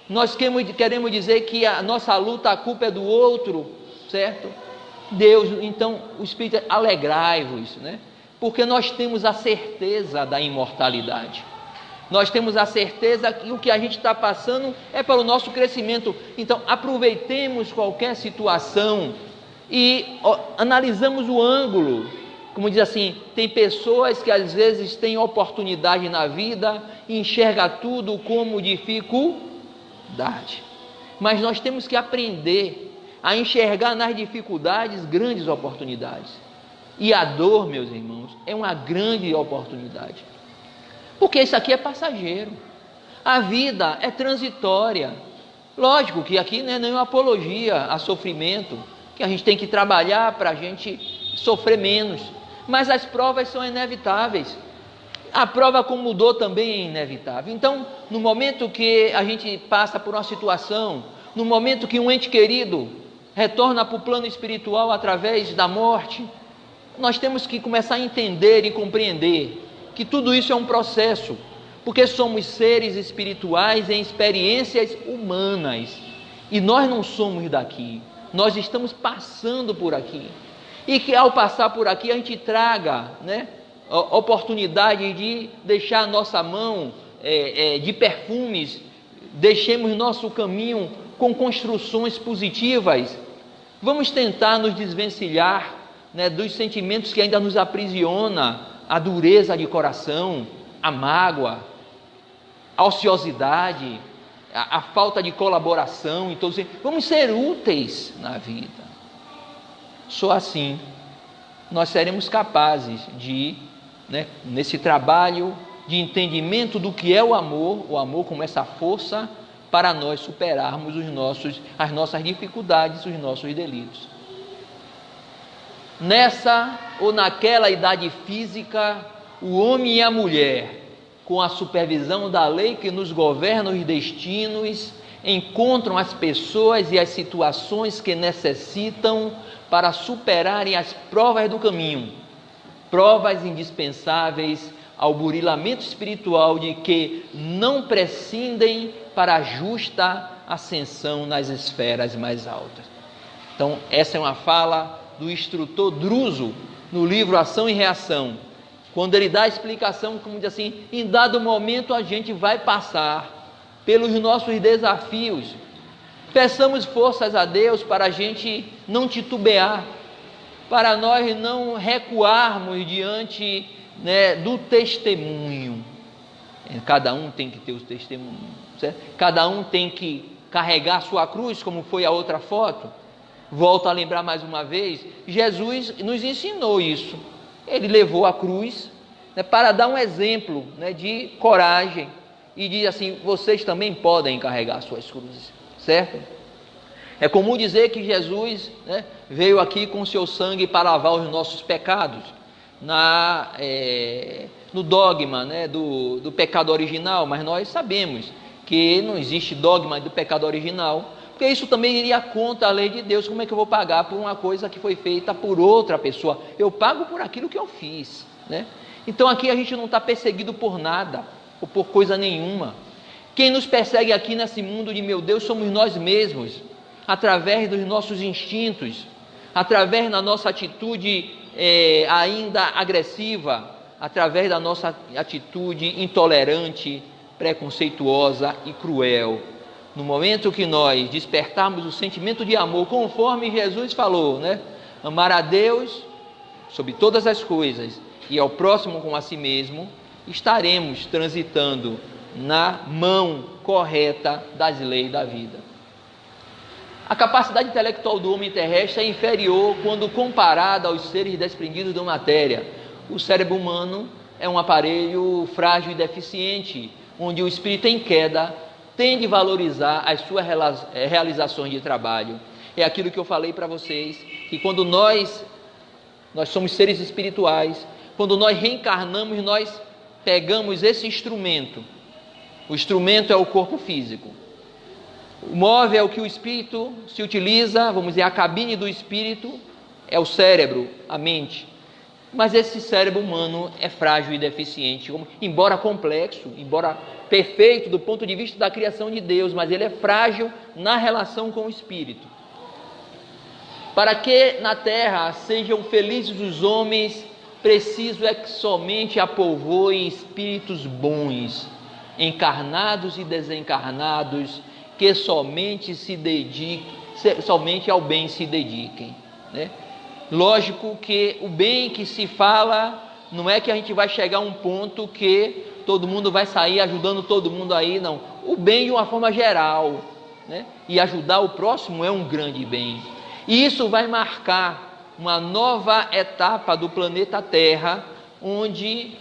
Nós queremos dizer que a nossa luta, a culpa é do outro, certo? Deus, então, o Espírito, alegrai-vos, né? Porque nós temos a certeza da imortalidade. Nós temos a certeza que o que a gente está passando é para o nosso crescimento. Então, aproveitemos qualquer situação e analisamos o ângulo. Como diz assim, tem pessoas que às vezes têm oportunidade na vida e enxergam tudo como dificuldade. Mas nós temos que aprender a enxergar nas dificuldades grandes oportunidades. E a dor, meus irmãos, é uma grande oportunidade. Porque isso aqui é passageiro. A vida é transitória. Lógico que aqui não é nenhuma apologia a sofrimento, que a gente tem que trabalhar para a gente sofrer menos. Mas as provas são inevitáveis. A prova como dor também é inevitável. Então, no momento que a gente passa por uma situação, no momento que um ente querido retorna para o plano espiritual através da morte, nós temos que começar a entender e compreender que tudo isso é um processo, porque somos seres espirituais em experiências humanas, e nós não somos daqui, nós estamos passando por aqui, e que ao passar por aqui a gente traga, né, a oportunidade de deixar a nossa mão de perfumes, deixemos nosso caminho com construções positivas. Vamos tentar nos desvencilhar, né, dos sentimentos que ainda nos aprisiona, a dureza de coração, a mágoa, a ociosidade, a falta de colaboração. Então, vamos ser úteis na vida. Só assim nós seremos capazes de, né, nesse trabalho de entendimento do que é o amor como essa força para nós superarmos as nossas dificuldades, os nossos delitos. Nessa ou naquela idade física, o homem e a mulher, com a supervisão da lei que nos governa os destinos, encontram as pessoas e as situações que necessitam para superarem as provas do caminho, provas indispensáveis ao burilamento espiritual de que não prescindem para a justa ascensão nas esferas mais altas. Então, essa é uma fala do instrutor Druso no livro Ação e Reação, quando ele dá a explicação, como diz assim, em dado momento a gente vai passar pelos nossos desafios. Peçamos forças a Deus para a gente não titubear, para nós não recuarmos diante né, do testemunho. Cada um tem que ter o testemunho, certo? Cada um tem que carregar a sua cruz, como foi a outra foto. Volto a lembrar mais uma vez, Jesus nos ensinou isso. Ele levou a cruz, né, para dar um exemplo, né, de coragem, e diz assim: vocês também podem carregar suas cruzes, certo? É comum dizer que Jesus, né, veio aqui com o seu sangue para lavar os nossos pecados, no dogma, né, do pecado original, mas nós sabemos que não existe dogma do pecado original, porque isso também iria contra a lei de Deus. Como é que eu vou pagar por uma coisa que foi feita por outra pessoa? Eu pago por aquilo que eu fiz, né? Então aqui a gente não está perseguido por nada, ou por coisa nenhuma. Quem nos persegue aqui nesse mundo de meu Deus somos nós mesmos, através dos nossos instintos, através da nossa atitude ainda agressiva, através da nossa atitude intolerante, preconceituosa e cruel. No momento que nós despertarmos o sentimento de amor, conforme Jesus falou, né? Amar a Deus sobre todas as coisas e ao próximo como a si mesmo, estaremos transitando na mão correta das leis da vida. A capacidade intelectual do homem terrestre é inferior quando comparada aos seres desprendidos da matéria. O cérebro humano é um aparelho frágil e deficiente, onde o espírito em queda tende a valorizar as suas realizações de trabalho. É aquilo que eu falei para vocês, que quando nós somos seres espirituais, quando nós reencarnamos, nós pegamos esse instrumento. O instrumento é o corpo físico. O móvel é o que o espírito se utiliza, vamos dizer, a cabine do espírito é o cérebro, a mente. Mas esse cérebro humano é frágil e deficiente, embora complexo, embora perfeito do ponto de vista da criação de Deus, mas ele é frágil na relação com o espírito. Para que na terra sejam felizes os homens, preciso é que somente apovoem espíritos bons, encarnados e desencarnados, que somente ao bem se dediquem, né? Lógico que o bem que se fala, não é que a gente vai chegar a um ponto que todo mundo vai sair ajudando todo mundo aí, não. O bem de uma forma geral, né? E ajudar o próximo é um grande bem. E isso vai marcar uma nova etapa do planeta Terra, onde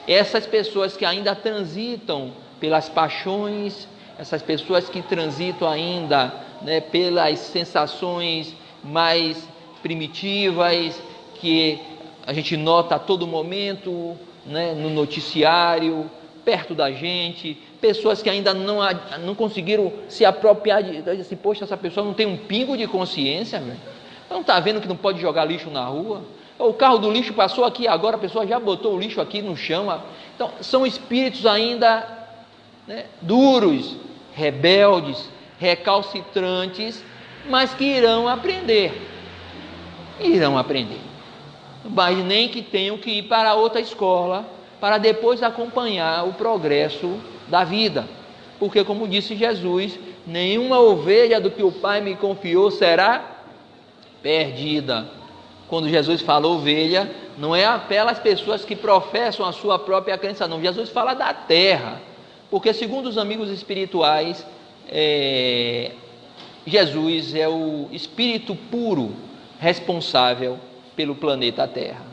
essas pessoas que ainda transitam pelas paixões, essas pessoas que transitam ainda, né, pelas sensações mais primitivas, que a gente nota a todo momento, né, no noticiário, perto da gente, pessoas que ainda não conseguiram se apropriar assim, poxa, essa pessoa não tem um pingo de consciência, velho. Não está vendo que não pode jogar lixo na rua? O carro do lixo passou aqui agora, a pessoa já botou o lixo aqui no chão. Então, são espíritos ainda, né, duros, rebeldes, recalcitrantes, mas que irão aprender, mas nem que tenham que ir para outra escola, para depois acompanhar o progresso da vida, porque como disse Jesus, nenhuma ovelha do que o Pai me confiou será perdida. Quando Jesus fala ovelha, não é pelas pessoas que professam a sua própria crença, não. Jesus fala da terra, porque segundo os amigos espirituais, Jesus é o espírito puro responsável pelo planeta Terra.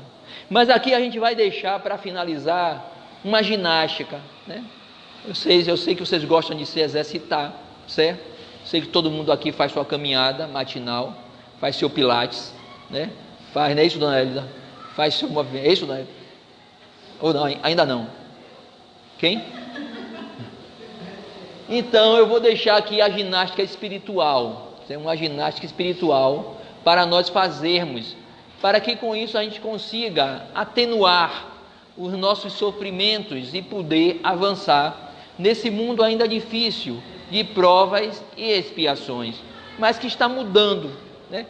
Mas aqui a gente vai deixar para finalizar uma ginástica, né? Eu sei que vocês gostam de se exercitar, certo? Sei que todo mundo aqui faz sua caminhada matinal, faz seu pilates, né? Faz, não é isso, dona Elida? Faz seu movimento, é isso, dona Elida? Ou não, ainda não? Quem? Então eu vou deixar aqui a ginástica espiritual, uma ginástica espiritual para nós fazermos, para que com isso a gente consiga atenuar os nossos sofrimentos e poder avançar nesse mundo ainda difícil de provas e expiações, mas que está mudando, né?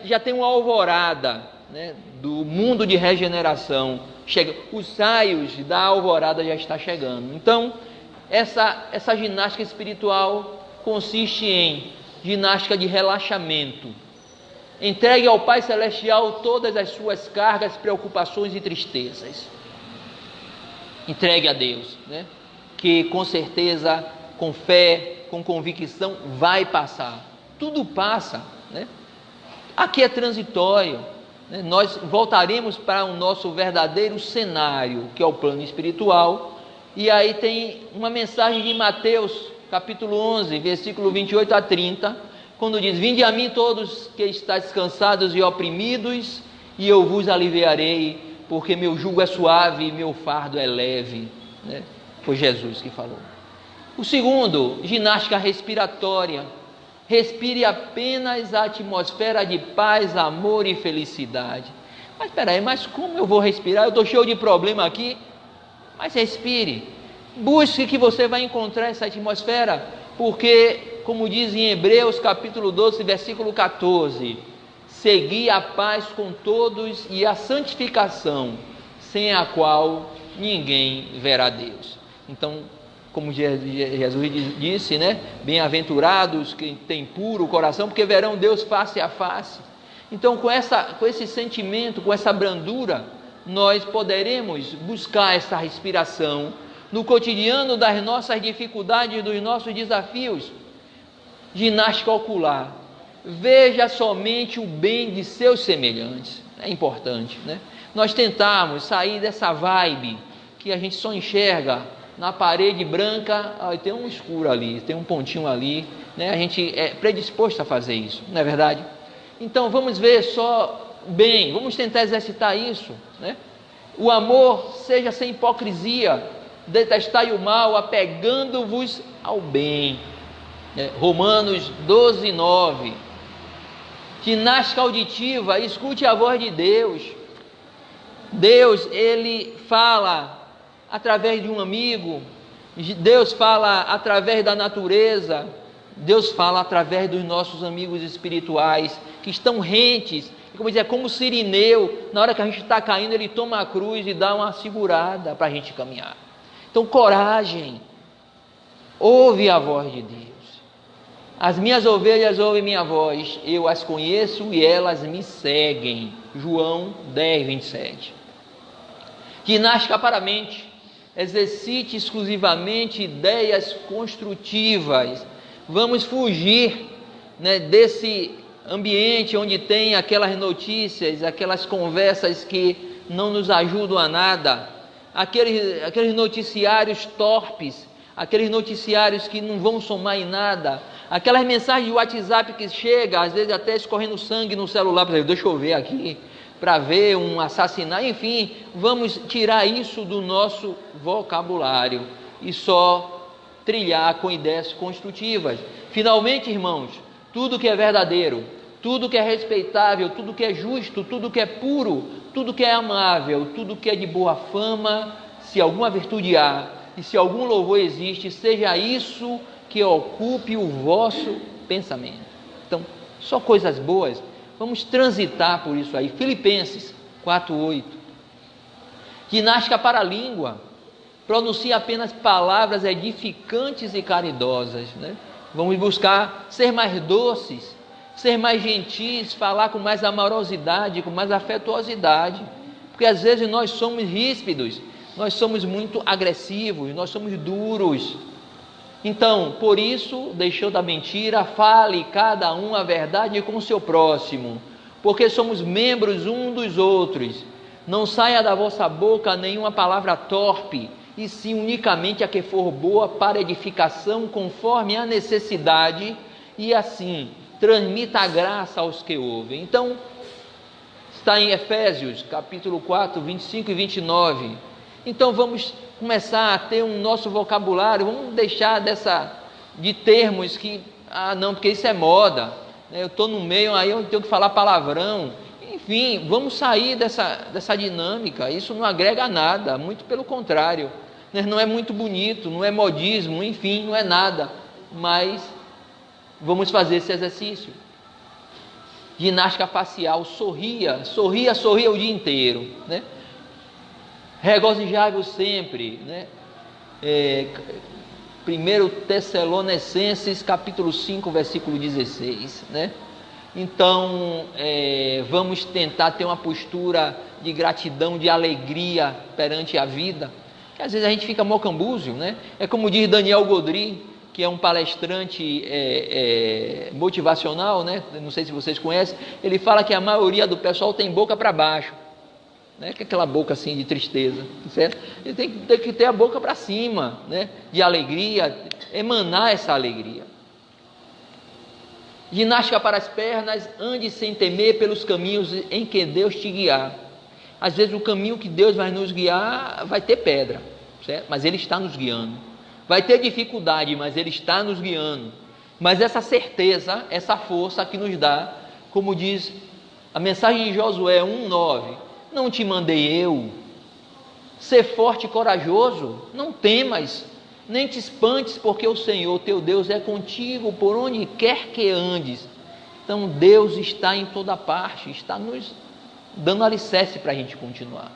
Já tem uma alvorada, né, do mundo de regeneração, os raios da alvorada já está chegando. Então essa ginástica espiritual consiste em ginástica de relaxamento. Entregue ao Pai Celestial todas as suas cargas, preocupações e tristezas. Entregue a Deus, né? Que com certeza, com fé, com convicção, vai passar. Tudo passa, né? Aqui é transitório, né? Nós voltaremos para o nosso verdadeiro cenário, que é o plano espiritual. E aí tem uma mensagem de Mateus, capítulo 11, versículo 28 a 30, quando diz: vinde a mim todos que estáis cansados e oprimidos, e eu vos aliviarei, porque meu jugo é suave e meu fardo é leve, né? Foi Jesus que falou. O segundo, ginástica respiratória. Respire apenas a atmosfera de paz, amor e felicidade. Mas espera aí, mas como eu vou respirar? Eu estou cheio de problema aqui. Mas respire. Busque que você vai encontrar essa atmosfera, porque, como diz em Hebreus capítulo 12, versículo 14, segui a paz com todos e a santificação, sem a qual ninguém verá Deus. Então, como Jesus disse, né? Bem-aventurados que têm puro coração, porque verão Deus face a face. Então, com esse sentimento, com essa brandura, nós poderemos buscar essa respiração no cotidiano das nossas dificuldades, dos nossos desafios. Ginástica ocular. Veja somente o bem de seus semelhantes. É importante, né? Nós tentamos sair dessa vibe que a gente só enxerga na parede branca, tem um escuro ali, tem um pontinho ali, né? A gente é predisposto a fazer isso, não é verdade? Então vamos ver só bem, vamos tentar exercitar isso, né? O amor seja sem hipocrisia, detestai o mal, apegando-vos ao bem, né? Romanos 12, 9. Ginástica auditiva, escute a voz de Deus. Deus, Ele fala através de um amigo, Deus fala através da natureza, Deus fala através dos nossos amigos espirituais, que estão rentes, como dizer, como Sirineu, na hora que a gente está caindo, ele toma a cruz e dá uma segurada para a gente caminhar. Então, coragem, ouve a voz de Deus. As minhas ovelhas ouvem minha voz, eu as conheço e elas me seguem. João 10, 27. Ginástica para a mente. Exercite exclusivamente ideias construtivas. Vamos fugir, né, desse ambiente onde tem aquelas notícias, aquelas conversas que não nos ajudam a nada, aqueles noticiários torpes, aqueles noticiários que não vão somar em nada, aquelas mensagens de WhatsApp que chega, às vezes até escorrendo sangue no celular, deixa eu ver aqui, para ver um assassinato, enfim, vamos tirar isso do nosso vocabulário e só trilhar com ideias construtivas. Finalmente, irmãos, tudo que é verdadeiro, tudo que é respeitável, tudo que é justo, tudo que é puro, tudo que é amável, tudo que é de boa fama, se alguma virtude há e se algum louvor existe, seja isso que ocupe o vosso pensamento. Então, só coisas boas. Vamos transitar por isso aí. Filipenses 4:8. Ginástica para a língua. Pronuncie apenas palavras edificantes e caridosas, né? Vamos buscar ser mais doces, ser mais gentis, falar com mais amorosidade, com mais afetuosidade. Porque às vezes nós somos ríspidos, nós somos muito agressivos, nós somos duros. Então, por isso, deixou da mentira, fale cada um a verdade com o seu próximo, porque somos membros um dos outros. Não saia da vossa boca nenhuma palavra torpe, e sim unicamente a que for boa para edificação, conforme a necessidade, e assim transmita a graça aos que ouvem. Então, está em Efésios, capítulo 4, 25 e 29. Então, vamos começar a ter um nosso vocabulário, vamos deixar de termos que, não, porque isso é moda, né? Eu estou no meio, aí eu tenho que falar palavrão, enfim, vamos sair dessa dinâmica, isso não agrega nada, muito pelo contrário, né? Não é muito bonito, não é modismo, enfim, não é nada, mas vamos fazer esse exercício. Ginástica facial, sorria o dia inteiro, né? Regozijai-vos sempre, né? 1 Tessalonicenses capítulo 5, versículo 16, né? Então, vamos tentar ter uma postura de gratidão, de alegria perante a vida. que às vezes a gente fica mocambúzio, né? É como diz Daniel Godry, que é um palestrante motivacional, né? Não sei se vocês conhecem, ele fala que a maioria do pessoal tem boca para baixo, né? Que é aquela boca assim de tristeza, certo? Ele tem que ter a boca para cima, né? De alegria, emanar essa alegria. Ginástica para as pernas, ande sem temer pelos caminhos em que Deus te guiar. Às vezes o caminho que Deus vai nos guiar vai ter pedra, certo? Mas Ele está nos guiando. Vai ter dificuldade, mas Ele está nos guiando. Mas essa certeza, essa força que nos dá, como diz a mensagem de Josué 1:9, não te mandei eu, ser forte e corajoso, não temas, nem te espantes, porque o Senhor teu Deus é contigo por onde quer que andes. Então Deus está em toda parte, está nos dando alicerce para a gente continuar.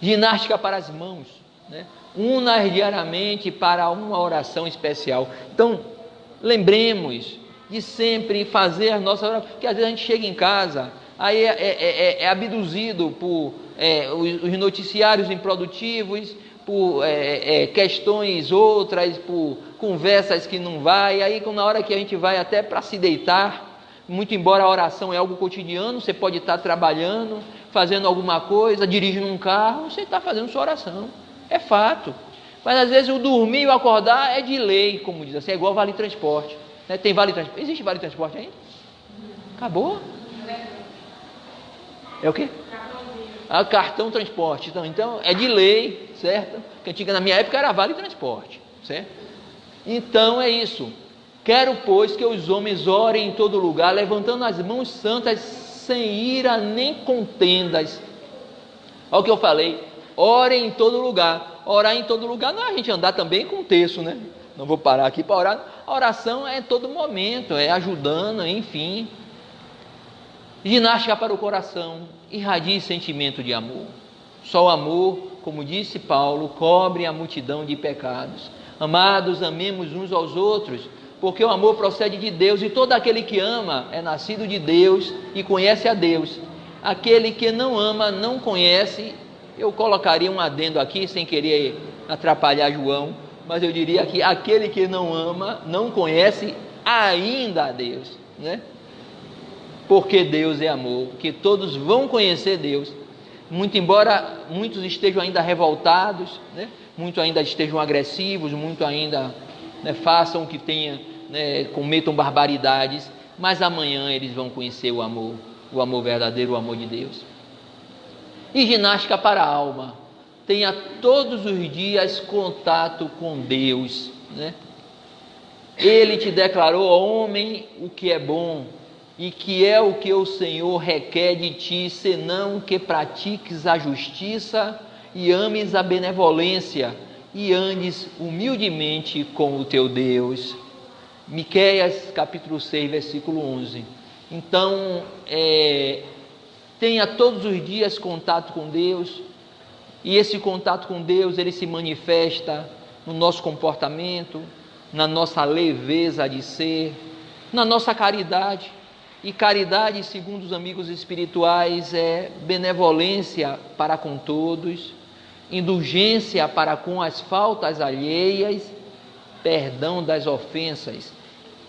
Ginástica para as mãos, né? Una-as diariamente para uma oração especial. Então, lembremos de sempre fazer a nossa oração, porque às vezes a gente chega em casa, aí é abduzido por os noticiários improdutivos, por questões outras, por conversas que não vai, aí na hora que a gente vai até para se deitar, muito embora a oração é algo cotidiano, você pode estar trabalhando, fazendo alguma coisa, dirigindo um carro, você está fazendo sua oração, é fato. Mas às vezes o dormir e o acordar é de lei, como diz assim, é igual vale transporte, né? Tem vale transporte, existe vale transporte ainda? Acabou? É o quê? Cartão transporte, então é de lei, certo? Que antiga na minha época era vale transporte, certo? Então é isso. Quero, pois, que os homens orem em todo lugar, levantando as mãos santas, sem ira nem contendas. Olha o que eu falei, orem em todo lugar. Orar em todo lugar não é a gente andar também com o texto, né? Não vou parar aqui para orar. A oração é em todo momento, é ajudando, enfim. Ginástica para o coração, irradie sentimento de amor. Só o amor, como disse Paulo, cobre a multidão de pecados. Amados, amemos uns aos outros, porque o amor procede de Deus, e todo aquele que ama é nascido de Deus e conhece a Deus. Aquele que não ama, não conhece. Eu colocaria um adendo aqui, sem querer atrapalhar João, mas eu diria que aquele que não ama, não conhece ainda a Deus, né? Porque Deus é amor, que todos vão conhecer Deus, muito embora muitos estejam ainda revoltados, né? Muitos ainda estejam agressivos, muitos ainda, né, façam o que tenha, né, cometam barbaridades, mas amanhã eles vão conhecer o amor verdadeiro, o amor de Deus. E ginástica para a alma, tenha todos os dias contato com Deus, né? Ele te declarou, homem, o que é bom, e que é o que o Senhor requer de ti, senão que pratiques a justiça e ames a benevolência e andes humildemente com o teu Deus. Miqueias capítulo 6, versículo 11. Então, tenha todos os dias contato com Deus, e esse contato com Deus, ele se manifesta no nosso comportamento, na nossa leveza de ser, na nossa caridade. E caridade, segundo os amigos espirituais, é benevolência para com todos, indulgência para com as faltas alheias, perdão das ofensas.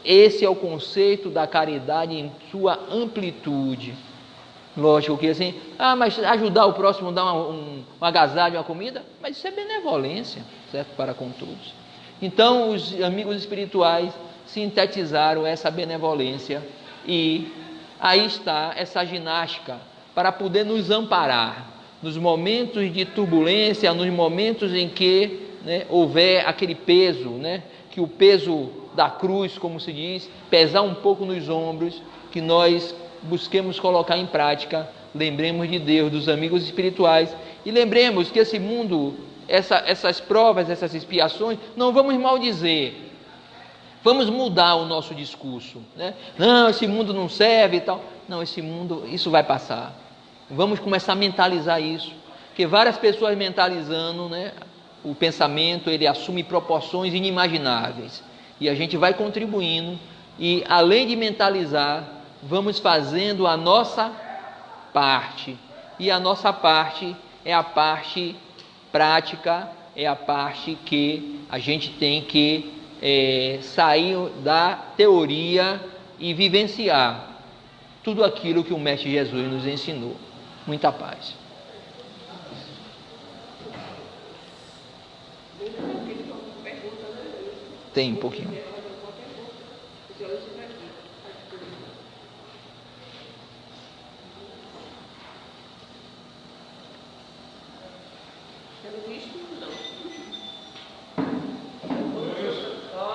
Esse é o conceito da caridade em sua amplitude. Lógico que assim, mas ajudar o próximo, dar um agasalho, uma comida, mas isso é benevolência, certo? Para com todos. Então, os amigos espirituais sintetizaram essa benevolência, e aí está essa ginástica para poder nos amparar nos momentos de turbulência, nos momentos em que, né, houver aquele peso, né, que o peso da cruz, como se diz, pesar um pouco nos ombros, que nós busquemos colocar em prática. Lembremos de Deus, dos amigos espirituais, e lembremos que esse mundo, essas provas, essas expiações, não vamos maldizer. Vamos mudar o nosso discurso, né? Não, esse mundo não serve e tal. Não, esse mundo, isso vai passar. Vamos começar a mentalizar isso, porque várias pessoas mentalizando, né, o pensamento, ele assume proporções inimagináveis, e a gente vai contribuindo, e além de mentalizar, vamos fazendo a nossa parte, e a nossa parte é a parte prática é a parte que a gente tem que sair da teoria e vivenciar tudo aquilo que o Mestre Jesus nos ensinou. Muita paz. Tem um pouquinho.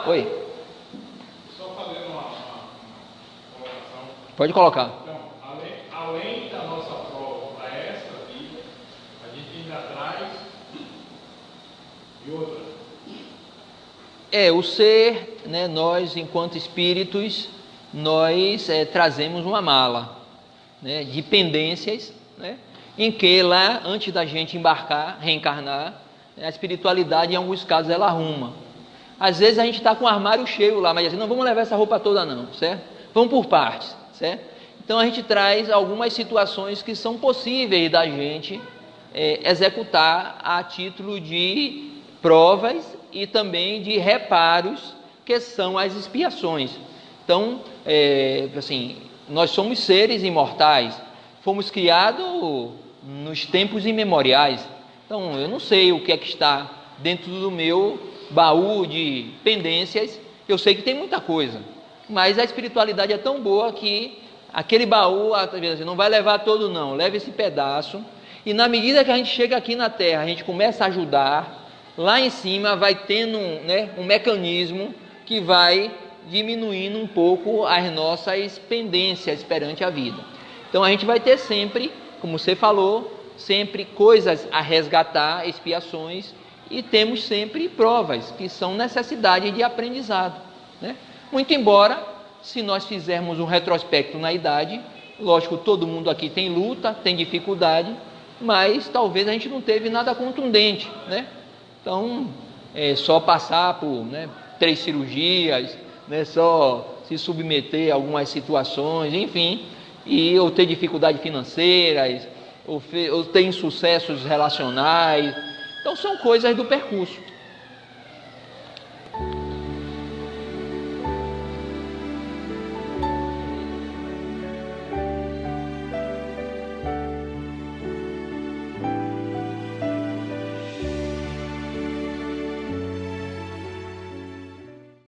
Oi.
Só fazendo uma colocação.
Pode colocar.
Então, além da nossa prova para esta vida, a gente ainda traz e outra.
O ser, né, nós enquanto espíritos, nós trazemos uma mala, né, de pendências, né, em que lá, antes da gente embarcar, reencarnar, a espiritualidade em alguns casos ela arruma. Às vezes a gente está com o armário cheio lá, mas assim, não vamos levar essa roupa toda não, certo? Vamos por partes, certo? Então a gente traz algumas situações que são possíveis da gente executar a título de provas e também de reparos, que são as expiações. Então, assim, nós somos seres imortais, fomos criados nos tempos imemoriais. Então, eu não sei o que é que está dentro do meu baú de pendências. Eu sei que tem muita coisa, mas a espiritualidade é tão boa que aquele baú, não vai levar todo não, leva esse pedaço, e na medida que a gente chega aqui na Terra, a gente começa a ajudar, lá em cima vai tendo um mecanismo que vai diminuindo um pouco as nossas pendências perante a vida. Então a gente vai ter sempre, como você falou, sempre coisas a resgatar, expiações, e temos sempre provas que são necessidade de aprendizado, né? Muito embora, se nós fizermos um retrospecto na idade, lógico, todo mundo aqui tem luta, tem dificuldade, mas talvez a gente não teve nada contundente, né? Então, só passar por 3 cirurgias, só se submeter a algumas situações, enfim, ou ter dificuldades financeiras, ou ter insucessos relacionais. Então, são coisas do percurso.